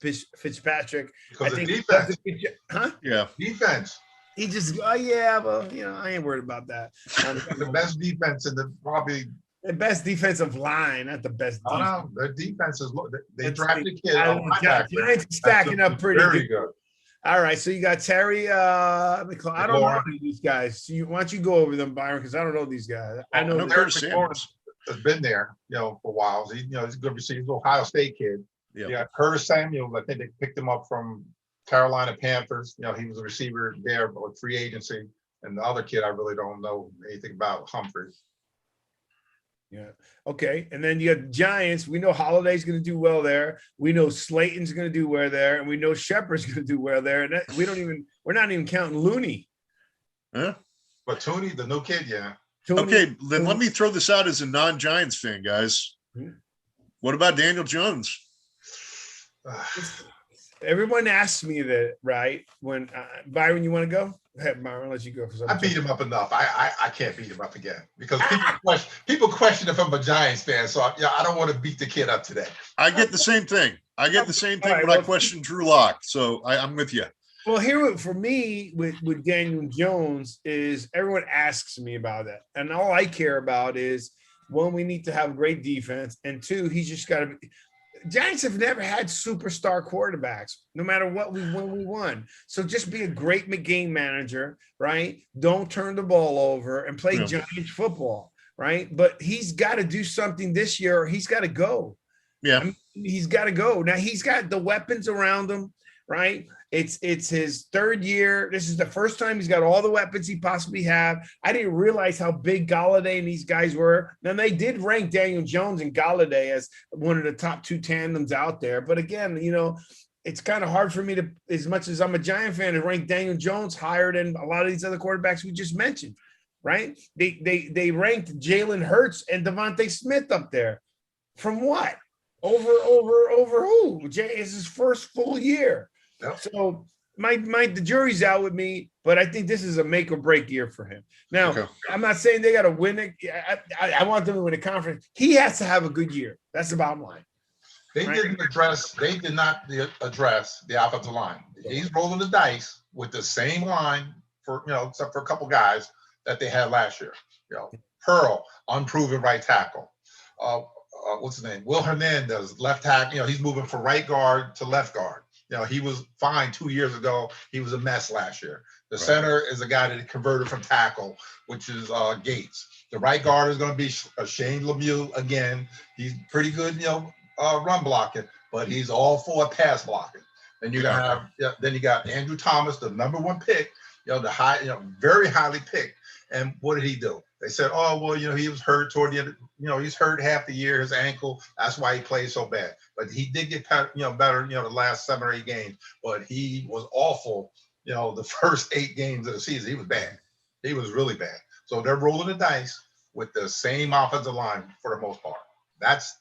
Fitzpatrick. Because I think defense. Yeah. Defense. He just, I ain't worried about that. The best defense in probably the best defensive line, not the best defense. No, their defense is they That's drafted like- a kid. Giants stacking up pretty very good. good. All right, so you got Terry. I don't know McLaurin. any of these guys. So why don't you go over them, Byron? Because I don't know these guys. I know No, they're- Curtis Derek McLaurin Samuels. has been there, for a while. He's a good receiver. He's an Ohio State kid. Yeah. Yeah, Curtis Samuels. I think they picked him up from Carolina Panthers. He was a receiver there with free agency. And the other kid, I really don't know anything about, Humphries. Yeah. Okay. And then you got Giants. We know Holiday's going to do well there. We know Slayton's going to do well there, and we know Shepard's going to do well there. And we're not even counting Looney. Huh? But Tooney, the new kid, yeah. Tooney- Okay, then let me throw this out as a non-Giants fan, guys. Hmm. What about Daniel Jones? Everyone asks me that, right? When Byron, you want to go? Go ahead, Byron. I'll let you go. I beat him up enough. I can't beat him up again because people question if I'm a Giants fan. So I don't want to beat the kid up today. I get the same thing. I get the same thing All right, when I well- question Drew Lock. So I'm with you. Well, here for me with Daniel Jones is everyone asks me about that, and all I care about is one, we need to have a great defense, and two, he's just got to. Giants have never had superstar quarterbacks, no matter what when we won. So just be a great game manager, right? Don't turn the ball over and play Yeah. Giants football, right? But he's got to do something this year. Or he's got to go. Yeah. He's got to go. Now he's got the weapons around him, right? It's his third year. This is the first time he's got all the weapons he possibly have. I didn't realize how big Galladay and these guys were. Now they did rank Daniel Jones and Galladay as one of the top two tandems out there. But again, it's kind of hard for me to, as much as I'm a Giant fan, to rank Daniel Jones higher than a lot of these other quarterbacks we just mentioned, right? They ranked Jalen Hurts and Devontae Smith up there. From what? Over who? It's his first full year. Yep. So the jury's out with me, but I think this is a make or break year for him. Now, Okay. I'm not saying they got to win it. I want them to win a conference. He has to have a good year. That's the bottom line. They Right. did not address the offensive line. He's rolling the dice with the same line for, except for a couple guys that they had last year. Pearl, unproven right tackle. What's his name? Will Hernandez, left tackle. He's moving from right guard to left guard. He was fine 2 years ago. He was a mess last year. The Right. center is a guy that converted from tackle, which is Gates. The right guard is going to be Shane Lemieux again. He's pretty good, run blocking, but he's all for pass blocking. Then you're gonna have, then you got Andrew Thomas, the number one pick, very highly picked. And what did he do? They said, oh, well, he was hurt toward the end. He's hurt half the year, his ankle. That's why he played so bad. But he did get, better, the last 7 or 8 games. But he was awful, the first 8 games of the season. He was bad. He was really bad. So they're rolling the dice with the same offensive line for the most part. That's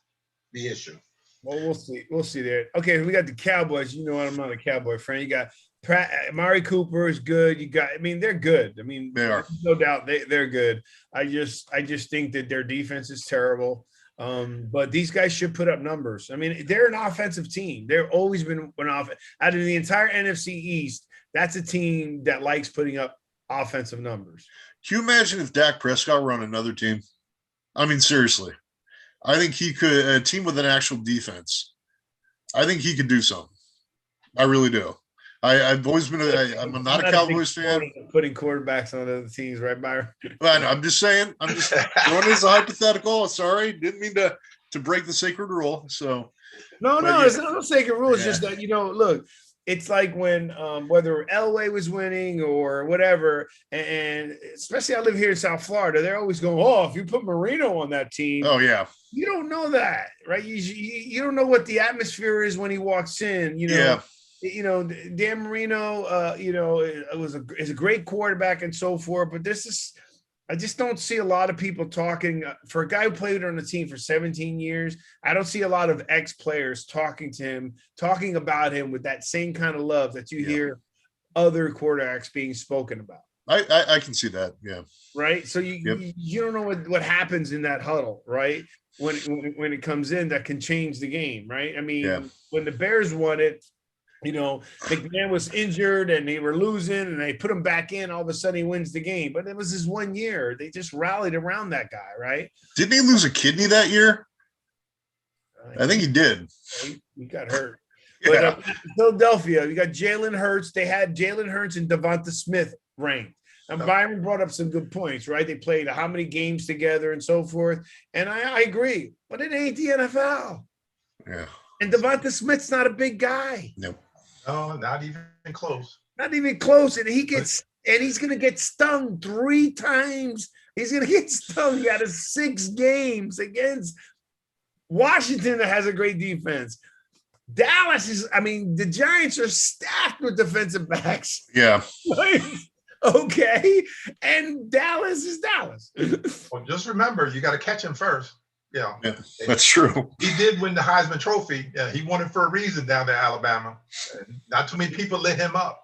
the issue. Well, we'll see. We'll see there. Okay, we got the Cowboys. I'm not a Cowboy fan. You got Amari Cooper is good. They're good. They are. No doubt they're good. I just think that their defense is terrible. But these guys should put up numbers. They're an offensive team. They've always been an offense. Out of the entire NFC East, that's a team that likes putting up offensive numbers. Can you imagine if Dak Prescott were on another team? Seriously. I think he could, a team with an actual defense. I think he could do something. I really do. I've always been I'm not a Cowboys fan. Putting quarterbacks on other teams, right, Byron? I'm just saying. I'm just throwing it as a hypothetical. Sorry, didn't mean to break the sacred rule. So No, yeah. it's not a sacred rule. It's Yeah. just that look, it's like when whether Elway was winning or whatever, and especially I live here in South Florida, they're always going, oh, if you put Marino on that team, oh yeah. you don't know that, right? You don't know what the atmosphere is when he walks in. Yeah. Dan Marino, is a great quarterback and so forth, but I just don't see a lot of people talking for a guy who played on the team for 17 years. I don't see a lot of ex-players talking about him with that same kind of love that you hear other quarterbacks being spoken about. I can see that. Yeah. Right. So you don't know what happens in that huddle, right? When it comes in, that can change the game, right? I mean, when the Bears won it, McMahon was injured and they were losing and they put him back in. All of a sudden he wins the game, but it was his 1 year. They just rallied around that guy, right? Didn't he lose a kidney that year? I think he did. He got hurt. Yeah. But Philadelphia, you got Jalen Hurts. They had Jalen Hurts and Devonta Smith ranked. And Byron brought up some good points, right? They played how many games together and so forth. And I agree, but it ain't the NFL. Yeah. And Devonta Smith's not a big guy. Nope. No, not even close. Not even close. And he's going to get stung 3 times. He's going to get stung out of 6 games against Washington that has a great defense. Dallas the Giants are stacked with defensive backs. Yeah. Okay. And Dallas is Dallas. Well, just remember, you got to catch him first. Yeah, that's true. He did win the Heisman Trophy. He won it for a reason down there, Alabama. And not too many people lit him up.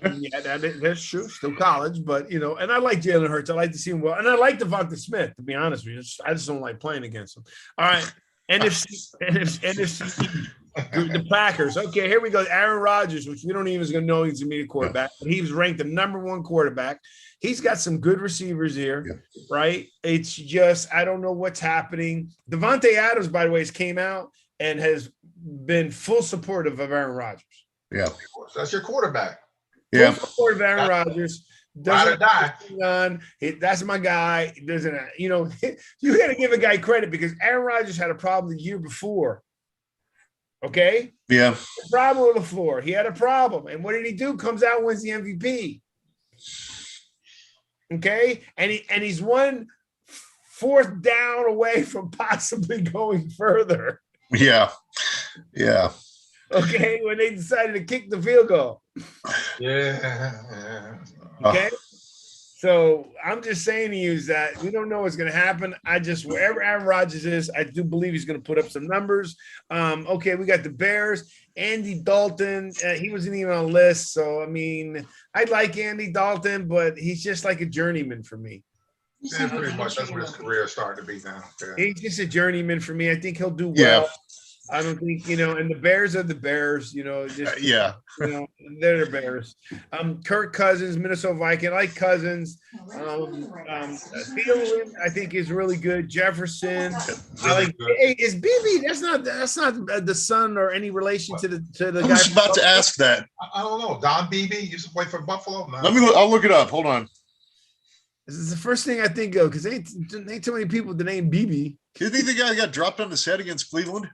Yeah, that's true. Still college, but and I like Jalen Hurts. I like to see him well, and I like Devonta Smith. To be honest with you, I just don't like playing against him. All right, NFC, the Packers. Okay, here we go. Aaron Rodgers, which we don't even going to know he's going to be a quarterback, but he was ranked the #1 quarterback. He's got some good receivers here, right? It's just I don't know what's happening. Devontae Adams, by the way, has came out and has been full supportive of Aaron Rodgers. Yeah, that's your quarterback. Yeah, full support of Aaron Rodgers. Ride or die. That's my guy. Doesn't you got to give a guy credit because Aaron Rodgers had a problem the year before. Okay. Yeah. The problem with LaFleur. He had a problem, and what did he do? Comes out, wins the MVP. Okay, and he's 1 4th down away from possibly going further. Yeah. Yeah. Okay, when they decided to kick the field goal. Yeah. Okay. So I'm just saying to you is that we don't know what's going to happen. Wherever Aaron Rodgers is, I do believe he's going to put up some numbers. Okay, we got the Bears. Andy Dalton, he wasn't even on the list. So, I like Andy Dalton, but he's just like a journeyman for me. Yeah, pretty much. That's what his career is starting to be now. Yeah. He's just a journeyman for me. I think he'll do well. Yeah. I don't think, and the Bears are the Bears, just, yeah. They're the Bears. Kirk Cousins, Minnesota Viking. I like Cousins. Thielen, I think is really good. Jefferson. I like. Hey, is BB? That's not the son or any relation to the I guy. was about to ask that. I don't know. Don Beebe used to play for Buffalo. No. I'll look it up. Hold on. This is the first thing I think of because ain't too many people with the name BB. You think the guy got dropped on his head against Cleveland?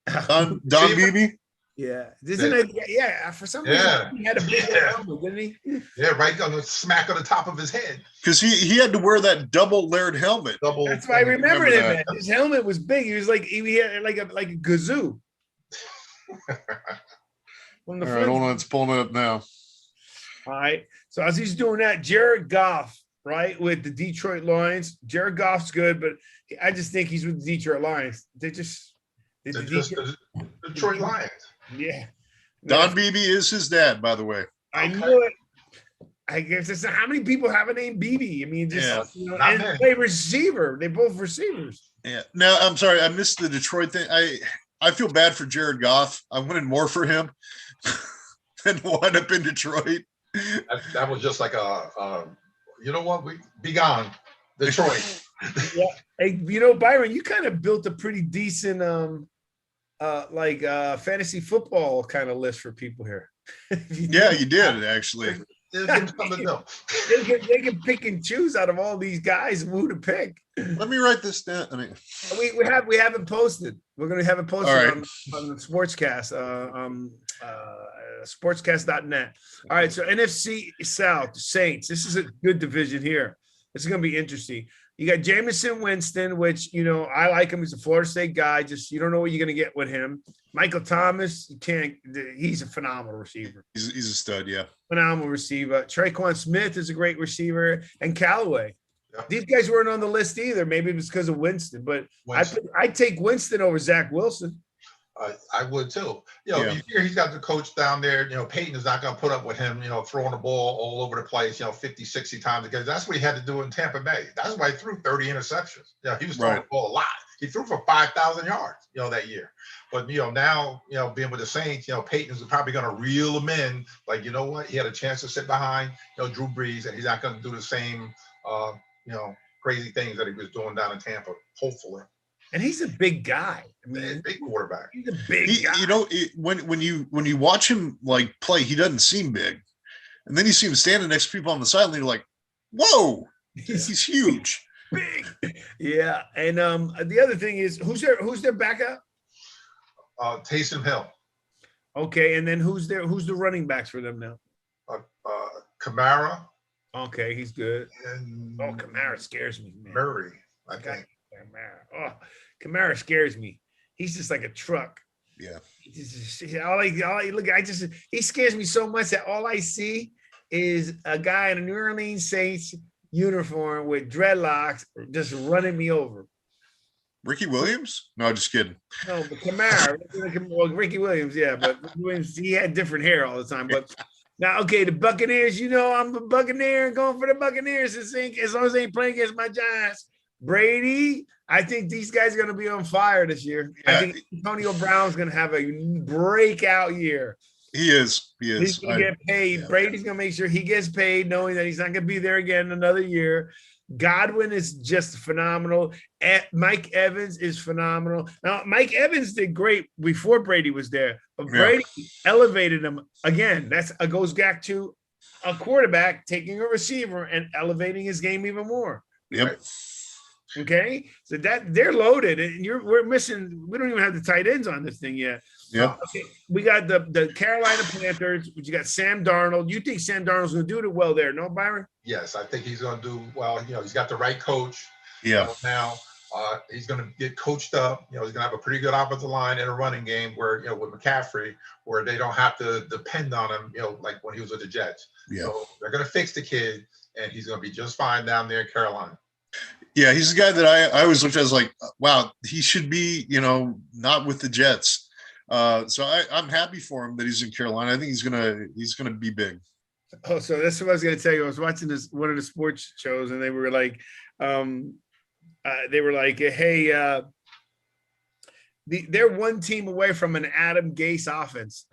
Don Beebe? Yeah. Isn't it? Yeah. For some reason, he had a big helmet, didn't he? Yeah, right on the smack on the top of his head. Because he had to wear that double layered helmet. That's why I remember him. Man. His helmet was big. He was he had like a kazoo. All right, hold on. It's pulling it up now. All right. So as he's doing that, Jared Goff, right, with the Detroit Lions. Jared Goff's good, but I just think he's with the Detroit Lions. The Detroit Lions. Yeah. Don Beebe is his dad, by the way. I knew it. I guess it's how many people have a name Beebe? And they play receiver. They both receivers. Yeah. Now I'm sorry, I missed the Detroit thing. I feel bad for Jared Goff. I wanted more for him than wind up in Detroit. That was just like you know what? We be gone, Detroit. Yeah. Hey, Byron, you kind of built a pretty decent fantasy football kind of list for people here. Yeah, you did actually. They can pick and choose out of all these guys who to pick. Let me write this down. We haven't posted. We're going to have it posted on the Sportscast, sportscast.net. All right, so NFC South, Saints. This is a good division here. This is going to be interesting. You got Jameson Winston, which, I like him. He's a Florida State guy. Just, you don't know what you're going to get with him. Michael Thomas, he's a phenomenal receiver. He's a stud, yeah. Phenomenal receiver. Traquan Smith is a great receiver. And Callaway. Yeah. These guys weren't on the list either. Maybe it was because of Winston. But I'd take Winston over Zach Wilson. I would too. You hear he's got the coach down there. Peyton is not going to put up with him, throwing the ball all over the place, 50, 60 times. Because that's what he had to do in Tampa Bay. That's why he threw 30 interceptions. He was throwing the ball a lot. He threw for 5,000 yards, that year. But, now, being with the Saints, Peyton is probably going to reel him in. Like, you know what? He had a chance to sit behind, Drew Brees, and he's not going to do the same, crazy things that he was doing down in Tampa, hopefully. And he's a big guy. I mean, big quarterback. He's a big guy. When you watch him like play, he doesn't seem big, and then you see him standing next to people on the sideline. You're like, "Whoa, he's huge, big." Yeah, and the other thing is, who's their backup? Taysom Hill. Okay, and then who's the running backs for them now? Kamara. Okay, he's good. And Kamara scares me, man. Murray, I think. Kamara scares me. He's just like a truck. Yeah. He scares me so much that all I see is a guy in a New Orleans Saints uniform with dreadlocks just running me over. Ricky Williams? No, just kidding. No, but Kamara, Ricky Williams, yeah, but Williams, he had different hair all the time. But now, okay, the Buccaneers, I'm a Buccaneer and going for the Buccaneers as long as they ain't playing against my Giants. Brady, I think these guys are going to be on fire this year. I think Antonio Brown's going to have a breakout year. He is. He's going to get paid. Yeah. Brady's going to make sure he gets paid, knowing that he's not going to be there again another year. Godwin is just phenomenal. Mike Evans is phenomenal. Now, Mike Evans did great before Brady was there, but Brady elevated him again. That goes back to a quarterback taking a receiver and elevating his game even more. Yep. Right. Okay, so that they're loaded, and we're missing. We don't even have the tight ends on this thing yet. Yeah. Okay, we got the Carolina Panthers, but you got Sam Darnold. You think Sam Darnold's going to do it well there? No, Byron? Yes, I think he's going to do well. He's got the right coach. Yeah. Now he's going to get coached up. He's going to have a pretty good offensive line and a running game where with McCaffrey, where they don't have to depend on him. Like when he was with the Jets. Yeah. So they're going to fix the kid, and he's going to be just fine down there in Carolina. Yeah, he's the guy that I always looked at as like, wow, he should be, not with the Jets. So I'm happy for him that he's in Carolina. I think he's gonna be big. Oh, so that's what I was gonna tell you. I was watching one of the sports shows, and they were like, hey, they're one team away from an Adam Gase offense.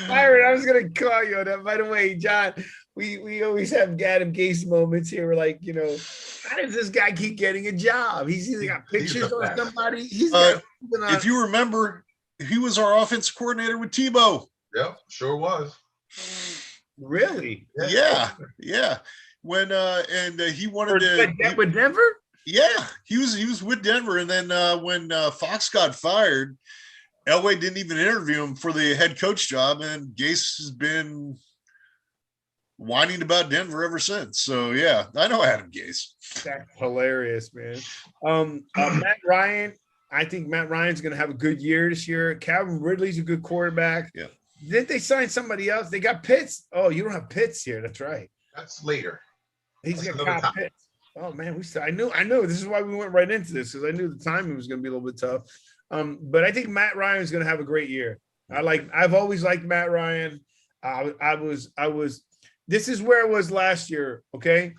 Byron, I was gonna call you on that. By the way, John, we always have Adam Gase moments here. We're like, how does this guy keep getting a job? He's either got pictures on somebody. If you remember, he was our offensive coordinator with Tebow. Yep, sure was. Really? Yeah. When he wanted with Denver. Yeah, he was with Denver, and then when Fox got fired, Elway didn't even interview him for the head coach job, and Gase has been whining about Denver ever since. So yeah, I know Adam Gase. That's hilarious, man. Matt Ryan, I think Matt Ryan's going to have a good year this year. Calvin Ridley's a good quarterback. Yeah. Didn't they sign somebody else? They got Pitts. Oh, you don't have Pitts here. That's right. That's later. He's got Kyle Pitts. Oh man, I knew. This is why we went right into this, because I knew the timing was going to be a little bit tough. But I think Matt Ryan is going to have a great year. I've always liked Matt Ryan. This is where it was last year. Okay.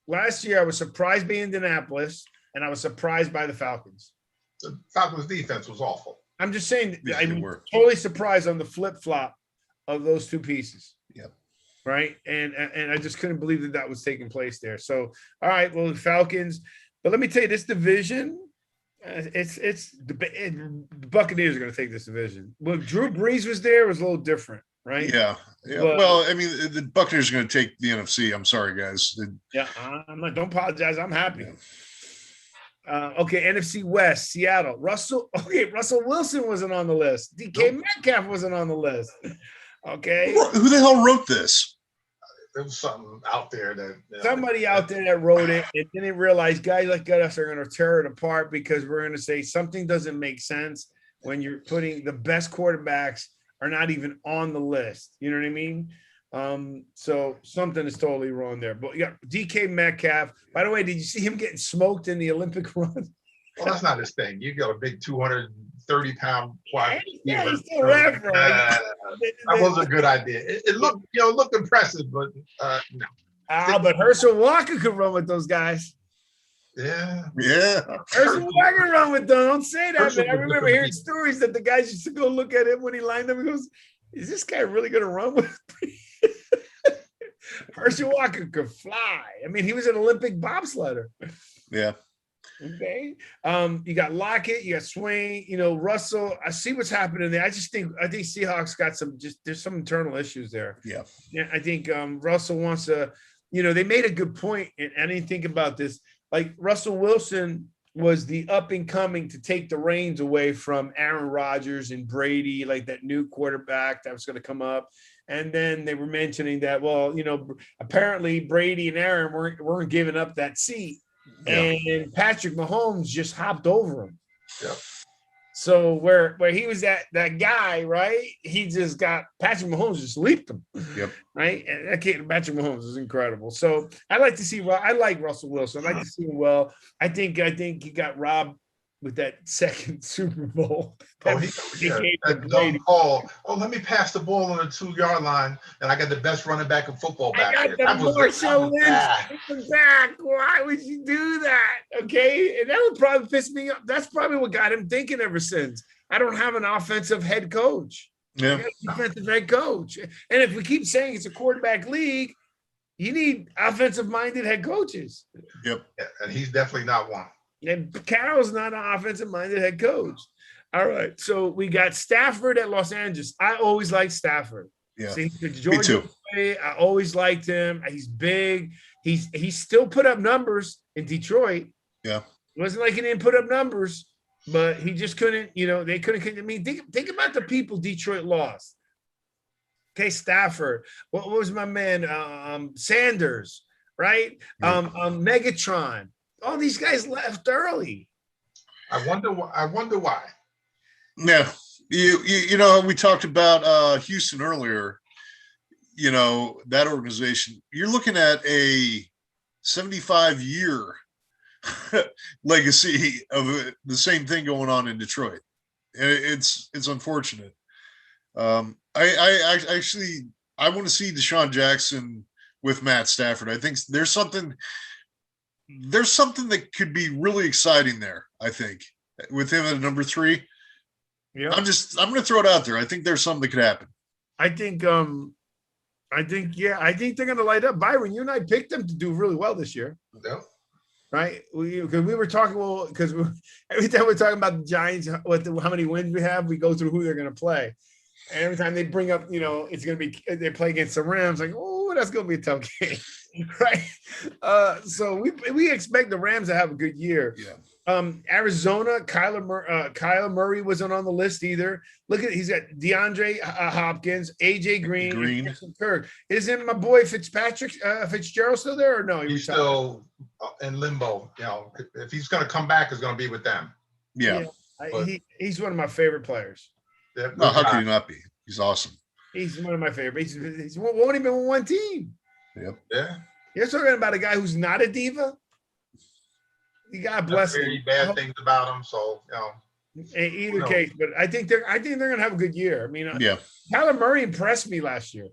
Last year I was surprised by Indianapolis, and I was surprised by the Falcons. The Falcons defense was awful. I'm just saying, Yeah, I'm totally surprised on the flip-flop of those two pieces. Yep. Right. And I just couldn't believe that was taking place there. So, all right, well, the Falcons, but let me tell you, this division, the Buccaneers are going to take this division. Well, Drew Brees was there, it was a little different, right? Yeah. But, well, I mean, the Buccaneers are going to take the NFC. I'm sorry, guys. Yeah, don't apologize. I'm happy. Okay, NFC West, Seattle. Russell Wilson wasn't on the list. DK Metcalf wasn't on the list. Okay. Who the hell wrote this? there was something out there that Somebody out there that wrote it and didn't realize guys like us are going to tear it apart because we're going to say something doesn't make sense when you're putting the best quarterbacks are not even on the list. You know what I mean? So something is totally wrong there. But yeah, DK Metcalf. By the way, did you see him getting smoked in the Olympic run? Well, that's not his thing. You got a big 230-pound wide Yeah, receiver. he's still there, bro. That wasn't a good idea. It looked, it looked impressive, but no. But Herschel Walker could run with those guys. Yeah. Herschel Walker run with them. Don't say that, Herschel man. I was remember different. hearing stories that the guys used to go look at him when he lined up. He goes, "Is this guy really going to run with me?" Herschel Walker could fly. I mean, he was an Olympic bobsledder. Yeah. Okay. You got Lockett, you got Swain, Russell. I see what's happening there. I think Seahawks got there's some internal issues there. Yeah. Yeah. I think Russell wants to, they made a good point, and I didn't think about this. Like Russell Wilson was the up and coming to take the reins away from Aaron Rodgers and Brady, like that new quarterback that was going to come up. And then they were mentioning that, well, apparently Brady and Aaron weren't giving up that seat. Yeah. And Patrick Mahomes just hopped over him. Yep. So where he was that guy, right? He just got Patrick Mahomes just leaped him. Yep. Right. And that kid, Patrick Mahomes is incredible. So I like Russell Wilson. I like to see him well. I think he got robbed with that second Super Bowl. That dumb call. Oh, let me pass the ball on the 2-yard line, and I got the best running back in football back there. That was Marshawn Lynch back. Why would you do that? Okay, and that would probably piss me off. That's probably what got him thinking ever since. I don't have an offensive head coach. Yeah, defensive head coach. And if we keep saying it's a quarterback league, you need offensive-minded head coaches. Yep, yeah, and he's definitely not one. And Carroll's not an offensive-minded head coach. All right, so we got Stafford at Los Angeles. I always liked Stafford. Yeah, See, me too. I always liked him. He's big. He still put up numbers in Detroit. Yeah, it wasn't like he didn't put up numbers, but he just couldn't. They couldn't. I mean, think about the people Detroit lost. Okay, Stafford. What was my man? Sanders, right? Yeah. Megatron. All these guys left early. I wonder why. Yeah, we talked about Houston earlier. That organization. You're looking at a 75-year legacy of the same thing going on in Detroit. It's unfortunate. I want to see Deshaun Jackson with Matt Stafford. I think there's something that could be really exciting there, I think, with him at number 3. Yeah. I'm going to throw it out there. I think there's something that could happen. I think they're going to light up. Byron, you and I picked them to do really well this year. Yeah. Right? Because we were talking, because every time we're talking about the Giants, how many wins we have, we go through who they're going to play. And every time they bring up, it's going to be, they play against the Rams, like, oh, that's going to be a tough game. Right. So we expect the Rams to have a good year. Yeah. Arizona, Kyler Murray wasn't on the list either. Look at, he's got DeAndre Hopkins, AJ Green. And Kirk. Isn't my boy Fitzgerald still there or no? He's still in limbo. If he's going to come back, it's going to be with them. Yeah. He's one of my favorite players. No, how could he not be? He's awesome. He's one of my favorites. He's only been with one team. Yep. Yeah. You're talking about a guy who's not a diva. God bless him. Very bad things about him. So in either case, but I think they're gonna have a good year. I mean, yeah. Kyler Murray impressed me last year.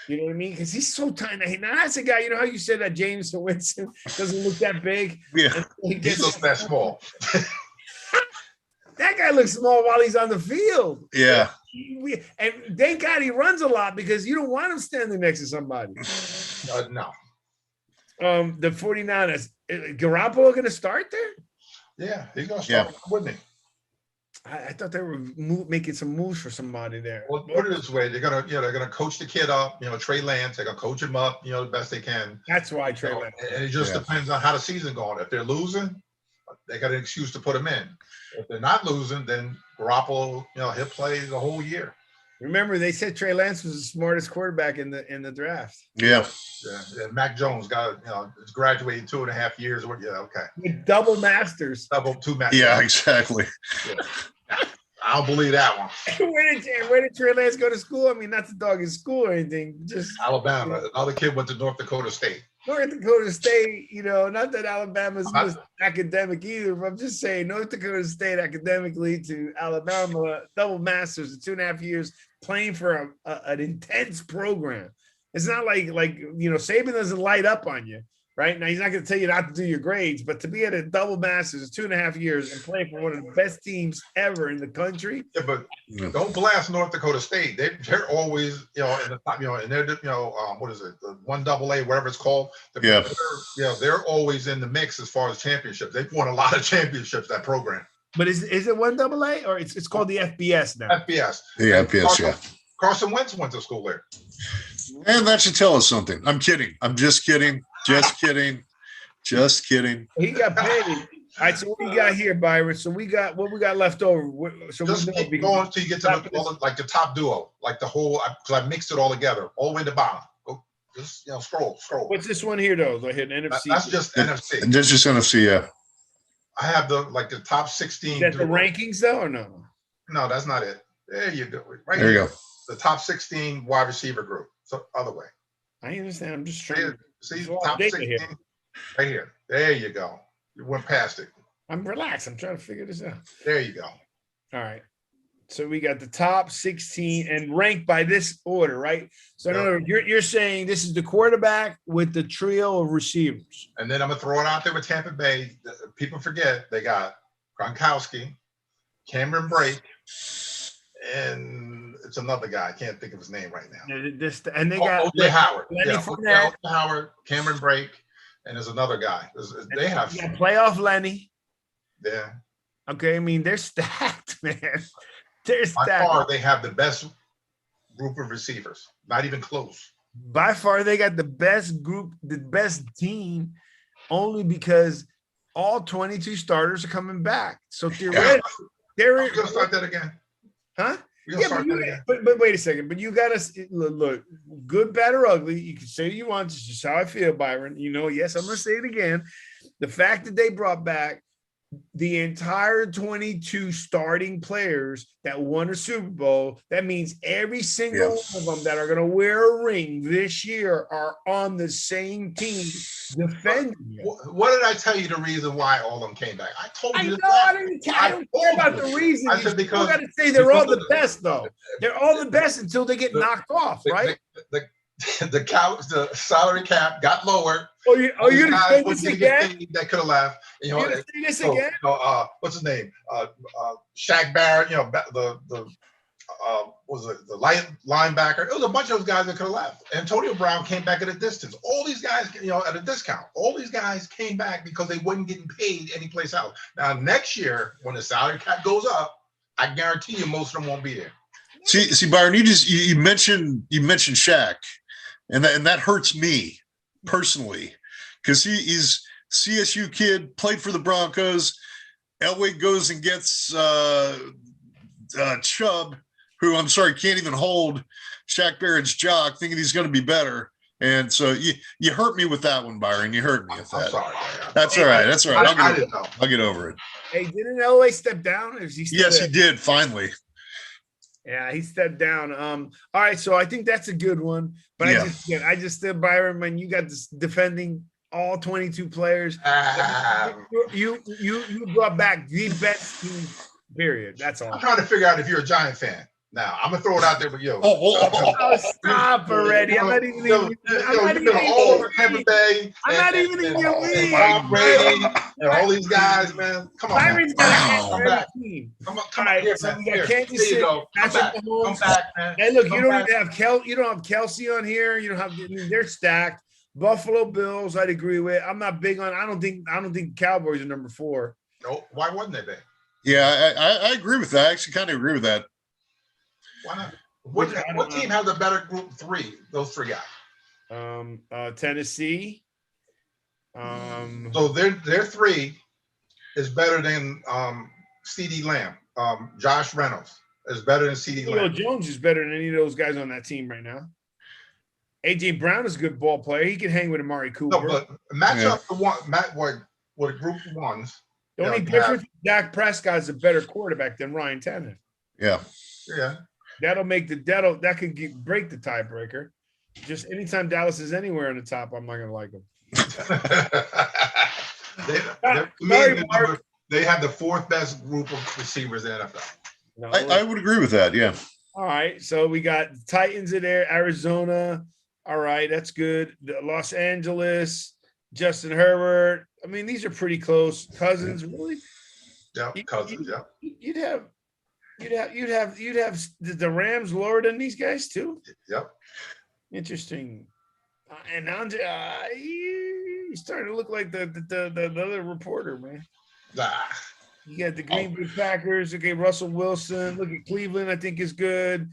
You know what I mean? Because he's so tiny. Now that's a guy. You know how you said that Jameson Winston doesn't look that big. Yeah, he looks that small. That guy looks small while he's on the field. Yeah. And thank God he runs a lot because you don't want him standing next to somebody. No. The 49ers. Garoppolo going to start there? Yeah, he's going to start, wouldn't he? I thought they were making some moves for somebody there. Well, put it this way: they're gonna coach the kid up. Trey Lance. They're gonna coach him up. The best they can. That's why Trey Lance. And it just depends on how the season's going. If they're losing, they got an excuse to put him in. If they're not losing, then Garoppolo, he'll play the whole year. Remember, they said Trey Lance was the smartest quarterback in the draft. Yeah. Yeah, Mac Jones is graduating 2.5 years. Yeah, okay. With double masters. Double two Mac. Yeah, Jones. exactly. Yeah. I don't believe that one. where did Trey Lance go to school? I mean, not to dog his school or anything. Just Alabama. Another kid went to North Dakota State. North Dakota State, not that Alabama's academic either, but I'm just saying North Dakota State academically to Alabama, double masters in 2.5 years playing for an intense program. It's not like Saban doesn't light up on you, right? Now he's not going to tell you not to do your grades, but to be at a double masters in 2.5 years and play for one of the best teams ever in the country. Yeah, but don't blast North Dakota State. They're always, in the top, and they're, what is it? The 1AA, whatever it's called. They're always in the mix as far as championships. They've won a lot of championships, that program. But is it 1AA or it's called the FBS now? FBS. Yeah, FBS, Carson Wentz went to school there. And that should tell us something. I'm kidding. I'm just kidding. Just kidding. Just kidding. He got paid. All right, so what we got here, Byron? So we got what we got left over. So just keep going until you get to the top duo, like the whole, because I mixed it all together, all the way to bottom. Go, just scroll. What's this one here though? I hit NFC. That's just NFC. That's just NFC, yeah. I have the top 16. Is that the rankings though, or no? No, that's not it. There you go. Right there you go. The top 16 wide receiver group. So other way. I understand. I'm just trying. See, top 16 here. Right here. There you go. You went past it. I'm relaxed. I'm trying to figure this out. There you go. All right. So we got the top 16 and ranked by this order, right? So in other words, you're saying this is the quarterback with the trio of receivers. And then I'm gonna throw it out there with Tampa Bay. People forget they got Gronkowski, Cameron Brake, and it's another guy. I can't think of his name right now. And they got OJ Howard. OJ Howard, Cameron Brake, and there's another guy. They have playoff Lenny. Yeah. Okay, I mean they're stacked, man. They're stacked. By far, they have the best group of receivers. Not even close. By far, they got the best group, the best team, only because all 22 starters are coming back. So theoretically, we're gonna start that again. Huh? Yeah, but wait a second. But you got to look, good, bad, or ugly. You can say you want. It's just how I feel, Byron. Yes, I'm going to say it again. The fact that they brought back the entire 22 starting players that won a Super Bowl, that means every single one of them that are going to wear a ring this year are on the same team defending it. What did I tell you the reason why all of them came back? I told you. I don't care about the reason. I said because you got to say they're all the best, though. They're all the best until they get knocked off, right? The salary cap got lowered. You're going to say this again? That could have left. You're going to say this again? What's his name? Shaq Barrett. The linebacker. It was a bunch of those guys that could have left. Antonio Brown came back at a distance. All these guys, at a discount. All these guys came back because they wasn't getting paid anyplace else. Now next year, when the salary cap goes up, I guarantee you most of them won't be there. See, Byron, you mentioned Shaq, and that hurts me personally because he's CSU kid, played for the Broncos. Elway goes and gets Chubb, who I'm sorry can't even hold Shaq Barrett's jock, thinking he's going to be better. And so you hurt me with that one, Byron. You hurt me with that. I'm sorry. That's all right. That's all right. I'll get over it. Hey, didn't Elway step down? Yes, he did. Finally. Yeah, he stepped down. All right, so I think that's a good one. But I just still, Byron, when you got this defending all 22 players, you brought back the best team. Period. That's all. I'm trying to figure out if you're a Giant fan. Now I'm gonna throw it out there, but stop already! I'm not even. all over Tampa Bay. I'm not even in your league. Tom Brady and all these guys, man. Come on, Byron's got come back. Come on, here, so we got Kansas City. Come back, man. Hey, look, you don't even have You don't have Kelsey on here. You don't have. I mean, they're stacked. Buffalo Bills, I'd agree with. I'm not big on. I don't think Cowboys are number 4. No, why wasn't they there? Yeah, I agree with that. I actually kind of agree with that. Why not? What team has a better group 3? Those 3 guys. Tennessee. So their 3 is better than CeeDee Lamb, Josh Reynolds, is better than CeeDee Julio Lamb. Jones is better than any of those guys on that team right now. AJ Brown is a good ball player. He can hang with Amari Cooper. No, but match up the one, with group ones. The only difference, Dak Prescott is a better quarterback than Ryan Tannehill. Yeah. Yeah. That could break the tiebreaker. Just anytime Dallas is anywhere in the top, I'm not gonna like them. They have the fourth best group of receivers in the NFL. No, I would agree with that. Yeah. all right, so we got Titans in there, Arizona. All right, that's good. Los Angeles, Justin Herbert. I mean, these are pretty close. Cousins, really? Yeah, Cousins. Yeah. You'd have the Rams lower than these guys too. Yep. Interesting. And Andre, he's starting to look like the other reporter, man. You got the Green Bay Packers. Okay, Russell Wilson. Look at Cleveland. I think is good.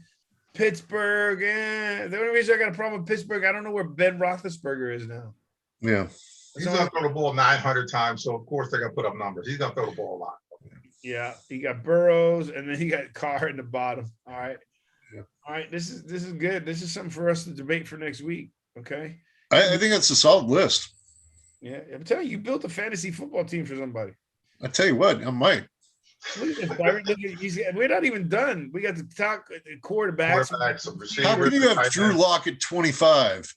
Pittsburgh. The only reason I got a problem with Pittsburgh, I don't know where Ben Roethlisberger is now. Yeah. He's going to throw the ball 900 times, so of course they're going to put up numbers. He's going to throw the ball a lot. Yeah, he got Burrows, and then he got Carr in the bottom. All right. Yeah. All right, this is good. This is something for us to debate for next week. Okay. I think that's a solid list. Yeah, I'm telling you, you built a fantasy football team for somebody. I tell you what, I might. Look at this, Byron. We're not even done. We got the top quarterbacks. How can you have Drew Lock at 25?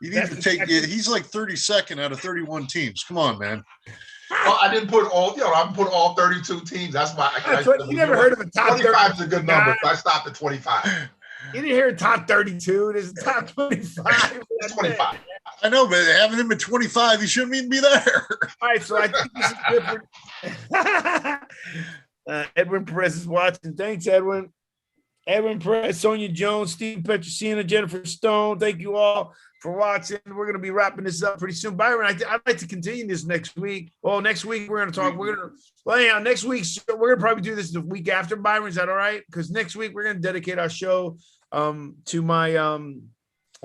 You need to take it. He's like 32nd out of 31 teams. Come on, man. Well, I didn't put all, I put all 32 teams. That's why you never heard of a top 25 is a good number, so I stopped at 25. You didn't hear top 32. There's a top 25. 25. I know, but having him at 25, he shouldn't even be there. All right, so I think this is different. Edwin Perez is watching. Thanks, Edwin. Edwin Perez, Sonia Jones, Steve Petrosina, Jennifer Stone. Thank you all for watching. We're going to be wrapping this up pretty soon. Byron, I'd like to continue this next week. Well, next week we're going to talk. Next week we're going to probably do this the week after. Byron, is that all right? Because next week we're going to dedicate our show to my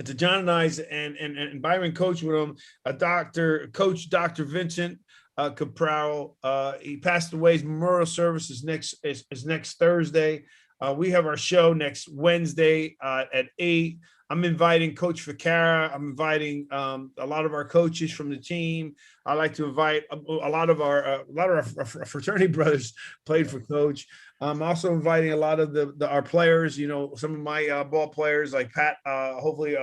to John and I's and Byron coach with him, Dr. Vincent Capral. He passed away. His memorial service is next Thursday. We have our show next Wednesday at 8. I'm inviting Coach Ficara. I'm inviting a lot of our coaches from the team. I like to invite a lot of our fraternity brothers played for Coach. I'm also inviting a lot of our players. Some of my ball players like Pat. Hopefully,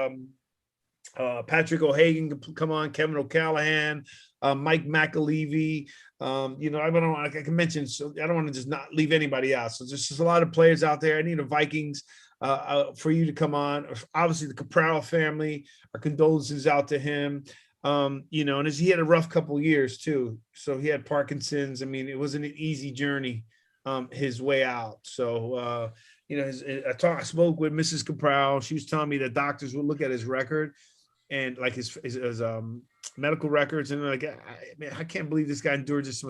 Patrick O'Hagan can come on. Kevin O'Callahan, Mike McAlevey. I can mention. So I don't want to just not leave anybody out. So there's just a lot of players out there. I need the Vikings. For you to come on. Obviously, the Capral family, our condolences out to him. And he had a rough couple of years too. So he had Parkinson's. I mean, it wasn't an easy journey, his way out. So, I spoke with Mrs. Capral. She was telling me that doctors would look at his record and like his medical records, and like, I can't believe this guy endured this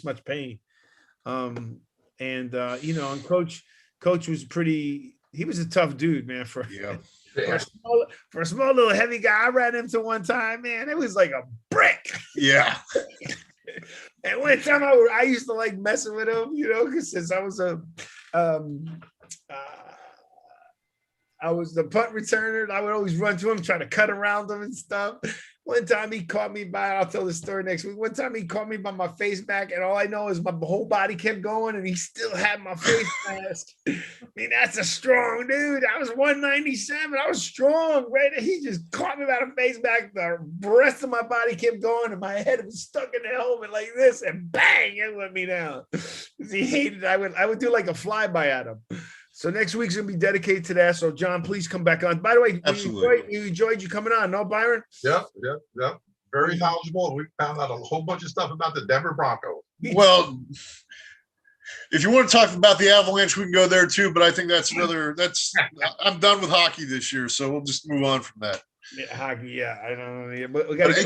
much pain. And Coach was pretty. He was a tough dude, man. For a small little heavy guy, I ran into one time, man. It was like a brick. Yeah. And one time I used to like messing with him, because since I was the punt returner, I would always run to him, try to cut around him and stuff. One time he caught me I'll tell the story next week. One time he caught me by my face mask, and all I know is my whole body kept going, and he still had my face mask. I mean, that's a strong dude. I was 197. I was strong, right? He just caught me by the face mask. The rest of my body kept going, and my head was stuck in the helmet like this, and bang, it let me down. He hated it. I would do like a flyby at him. So next week's gonna be dedicated to that. So John, please come back on. By the way, we enjoyed you coming on, no, Byron? Yep. Very knowledgeable. We found out a whole bunch of stuff about the Denver Broncos. Well, if you want to talk about the Avalanche, we can go there too. But I think I'm done with hockey this year, so we'll just move on from that. Yeah, hockey, yeah. I don't know. But we got guys,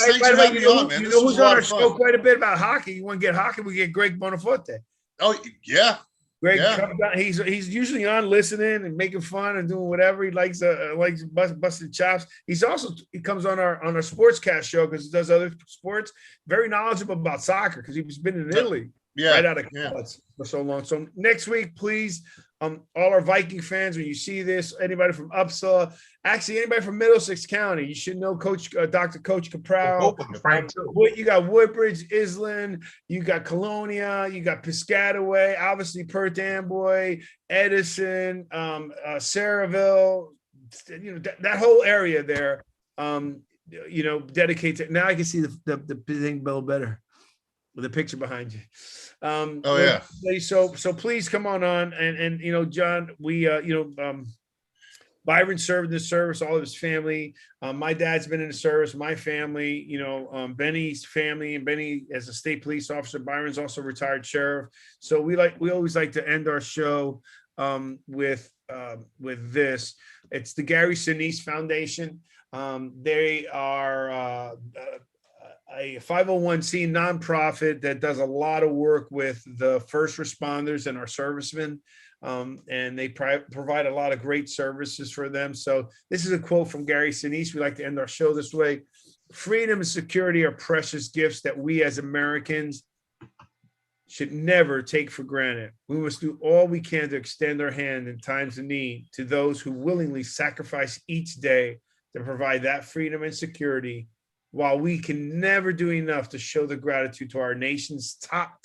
thanks for having me on, man. You know who's on our show quite a bit about hockey? You want to get hockey? We get Greg Bonaforte. Oh yeah. Greg comes on. He's usually on listening and making fun and doing whatever he likes. Busting chops. He comes on our sportscast show because he does other sports. Very knowledgeable about soccer because he's been in Italy right out of college for so long. So next week, please All our Viking fans, when you see this, anybody from Uppsala, actually anybody from Middlesex County, you should know Dr. Coach Capral. Both of them, Frank too. You got Woodbridge, Island, you got Colonia, you got Piscataway, obviously Perth Amboy, Edison, Saraville, that whole area there, dedicated. Now I can see the thing bill better with the picture behind you. Oh yeah. So please come on and John, we Byron served in the service, all of his family. My dad's been in the service, my family, Benny's family, and Benny as a state police officer. Byron's also retired sheriff. So we always like to end our show with this. It's the Gary Sinise Foundation. They are a 501c nonprofit that does a lot of work with the first responders and our servicemen. And they provide a lot of great services for them. So this is a quote from Gary Sinise. We like to end our show this way. Freedom and security are precious gifts that we as Americans should never take for granted. We must do all we can to extend our hand in times of need to those who willingly sacrifice each day to provide that freedom and security. While we can never do enough to show the gratitude to our nation's top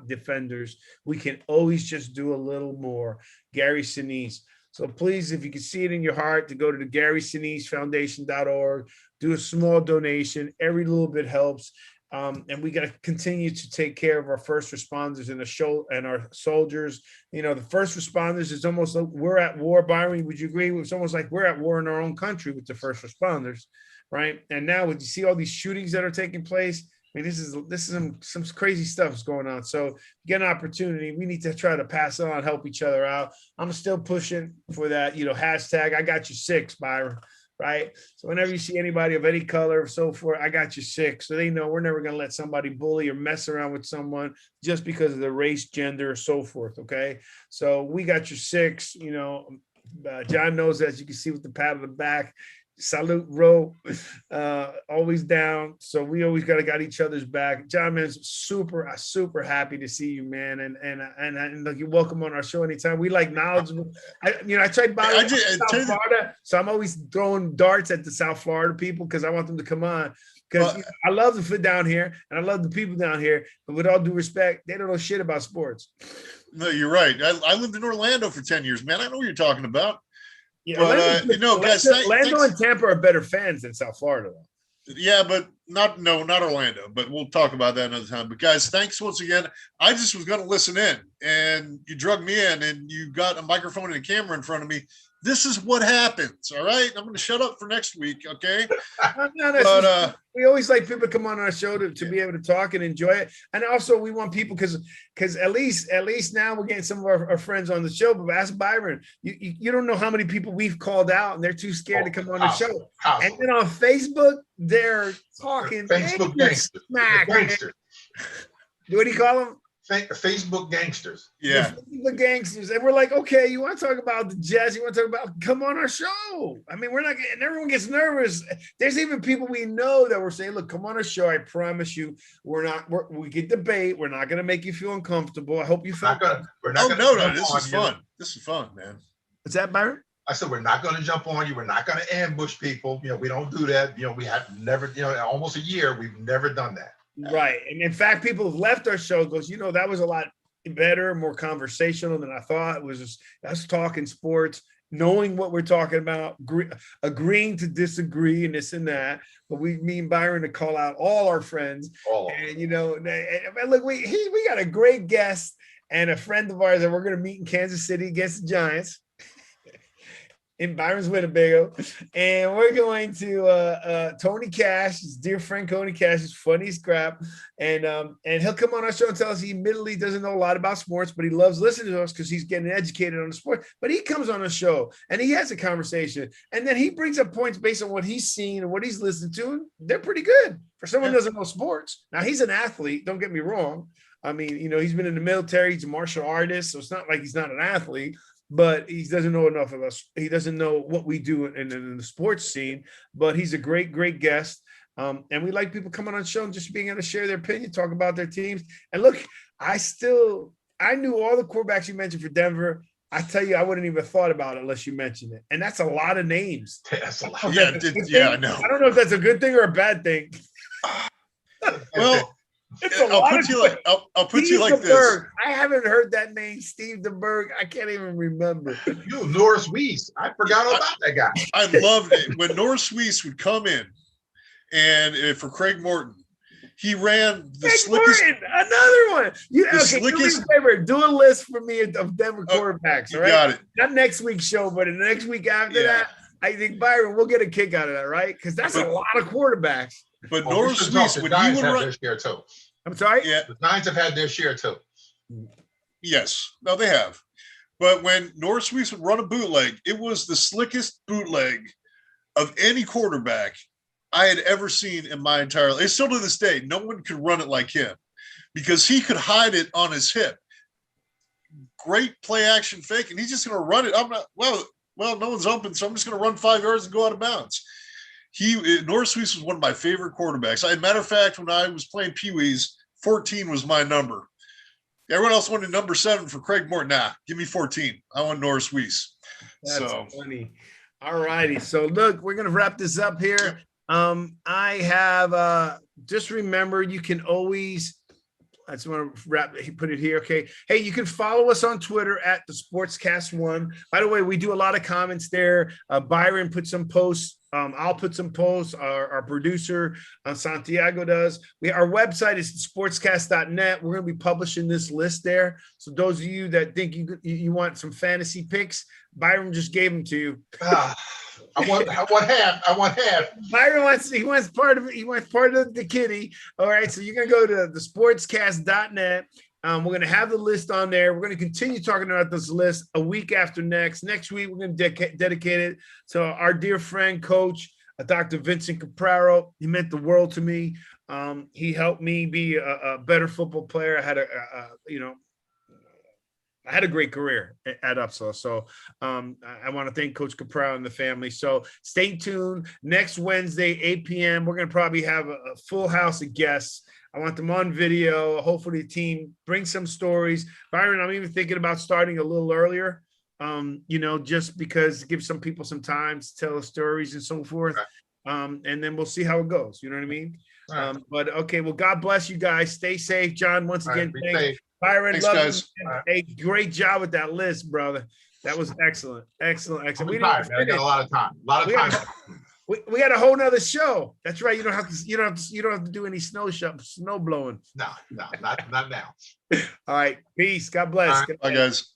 defenders, we can always just do a little more. Gary Sinise. So please, if you can see it in your heart, to go to the GarySiniseFoundation.org, do a small donation. Every little bit helps. And we got to continue to take care of our first responders and our soldiers. The first responders is almost like we're at war. Byron, would you agree? It's almost like we're at war in our own country with the first responders, right? And now, when you see all these shootings that are taking place, I mean, this is some crazy stuff is going on. So, get an opportunity. We need to try to pass it on, help each other out. I'm still pushing for that. Hashtag I got you 6, Byron. Right. So whenever you see anybody of any color or so forth, I got you 6. So they know we're never going to let somebody bully or mess around with someone just because of their race, gender, or so forth. OK, so we got your 6. John knows, as you can see with the pat on the back. Salute, Ro, always down. So we always got each other's back. John, man, super happy to see you, man, and look, you're welcome on our show anytime. We like knowledgeable. I tried South Florida, so I'm always throwing darts at the South Florida people because I want them to come on. Because I love the food down here and I love the people down here, but with all due respect, they don't know shit about sports. No, you're right. I lived in Orlando for 10 years, man. I know what you're talking about. Yeah, but guys, Orlando and Tampa are better fans than South Florida, though. Yeah, but not Orlando. But we'll talk about that another time. But guys, thanks once again. I just was going to listen in, and you drug me in, and you got a microphone and a camera in front of me. This is what happens. All right, I'm going to shut up for next week. Okay. We always like people to come on our show to be able to talk and enjoy it. And also we want people because at least now we're getting some of our friends on the show. But ask Byron, you don't know how many people we've called out and they're too scared to come on the show. And then on Facebook, they're talking Facebook gangsters. Smack. Gangsters. What do you call them? Facebook gangsters. Yeah. The gangsters. And we're like, okay, you want to talk about the Jets? You want to talk about, come on our show. I mean, we're not getting, everyone gets nervous. There's even people we know that we're saying, look, come on our show. I promise you, we can debate. We're not going to make you feel uncomfortable. I hope you feel No, this is fun. This is fun, man. What's that, Byron? I said, we're not going to jump on you. We're not going to ambush people. We don't do that. We have never, almost a year, we've never done that. Right. And in fact, people have left our show goes, that was a lot better, more conversational than I thought. It was just us talking sports, knowing what we're talking about, agreeing to disagree and this and that. But me and Byron to call out all our friends. And, look, we got a great guest and a friend of ours that we're going to meet in Kansas City against the Giants. In Byron's Winnebago, and we're going to Tony Cash, his dear friend Tony Cash, is funny as crap, and he'll come on our show and tell us he admittedly doesn't know a lot about sports, but he loves listening to us because he's getting educated on the sport. But he comes on the show and he has a conversation, and then he brings up points based on what he's seen and what he's listened to, and they're pretty good for someone who doesn't know sports. Now he's an athlete, don't get me wrong. I mean, he's been in the military, he's a martial artist, so it's not like he's not an athlete. But he doesn't know enough of us. He doesn't know what we do in the sports scene, but he's a great, great guest. And we like people coming on the show and just being able to share their opinion, talk about their teams. And look, I knew all the quarterbacks you mentioned for Denver. I tell you, I wouldn't even thought about it unless you mentioned it. And that's a lot of names. That's a lot. Yeah, That's a good yeah, I thing. know. I don't know if that's a good thing or a bad thing. Well, It's a I'll lot put of you like I'll put you Steve like this. DeBerg. I haven't heard that name, Steve DeBerg. I can't even remember. You, Norris Weiss. I forgot all about that guy. I loved it when Norris Weiss would come in, and for Craig Morton, he ran the Craig slickest. Morton, another one. You The okay? Do me a slickest- favor. Do a list for me of Denver Oh, quarterbacks. You All right, got it. not next week's show, but in the next week after Yeah. that, I think Byron will get a kick out of that, right? Because that's a But- lot of quarterbacks. But Oh, we Norris should talk. Weiss, The when he Giants would have run, their share too. I'm sorry. yeah, The Giants have had their share too. yes, no, they have. But when Norris Weiss would run a bootleg, it was the slickest bootleg of any quarterback I had ever seen in my entire life. It's still to this day, no one could run it like him because he could hide it on his hip. Great play action fake, and he's just going to run it. I'm not well. No one's open, so I'm just going to run 5 yards and go out of bounds. Norris Weiss was one of my favorite quarterbacks. Matter of fact, when I was playing Pee Wees, 14 was my number. Everyone else wanted number 7 for Craig Morton. Nah, give me 14. I want Norris Weiss. That's So funny. All righty. So look, we're gonna wrap this up here. I have just remember you can always I just want to put it here. Okay. Hey, you can follow us on Twitter at the Sportscast1. By the way, we do a lot of comments there. Byron put some posts. I'll put some posts. Our producer Santiago does. Our website is sportscast.net. We're going to be publishing this list there. So those of you that think you want some fantasy picks, Byron just gave them to you. I want half. Byron wants part of the kitty. All right. So you're going to go to the sportscast.net. We're going to have the list on there. We're going to continue talking about this list a week after next. Next week, we're going to dedicate it to our dear friend, Coach Dr. Vincent Capraro. He meant the world to me. He helped me be a better football player. I had a great career at Upsala. So I want to thank Coach Capraro and the family. So stay tuned. Next Wednesday, 8 p.m., we're going to probably have a full house of guests. I want them on video. Hopefully the team brings some stories. Byron, I'm even thinking about starting a little earlier, just because give some people some time to tell stories and so forth. And then we'll see how it goes. You know what I mean? Right. But okay, well, God bless you guys. Stay safe. John, once again, Be thanks. safe. Byron, Thanks, love guys. you. Hey, great job with that list, brother. That was excellent. Excellent. I'm We tired, didn't man. I got finish. a lot of time. A lot of We time. got- We got a whole nother show. That's right. You don't have to do any snow blowing. No, not now. All right. Peace. God bless. All right. Good Bye, night. guys.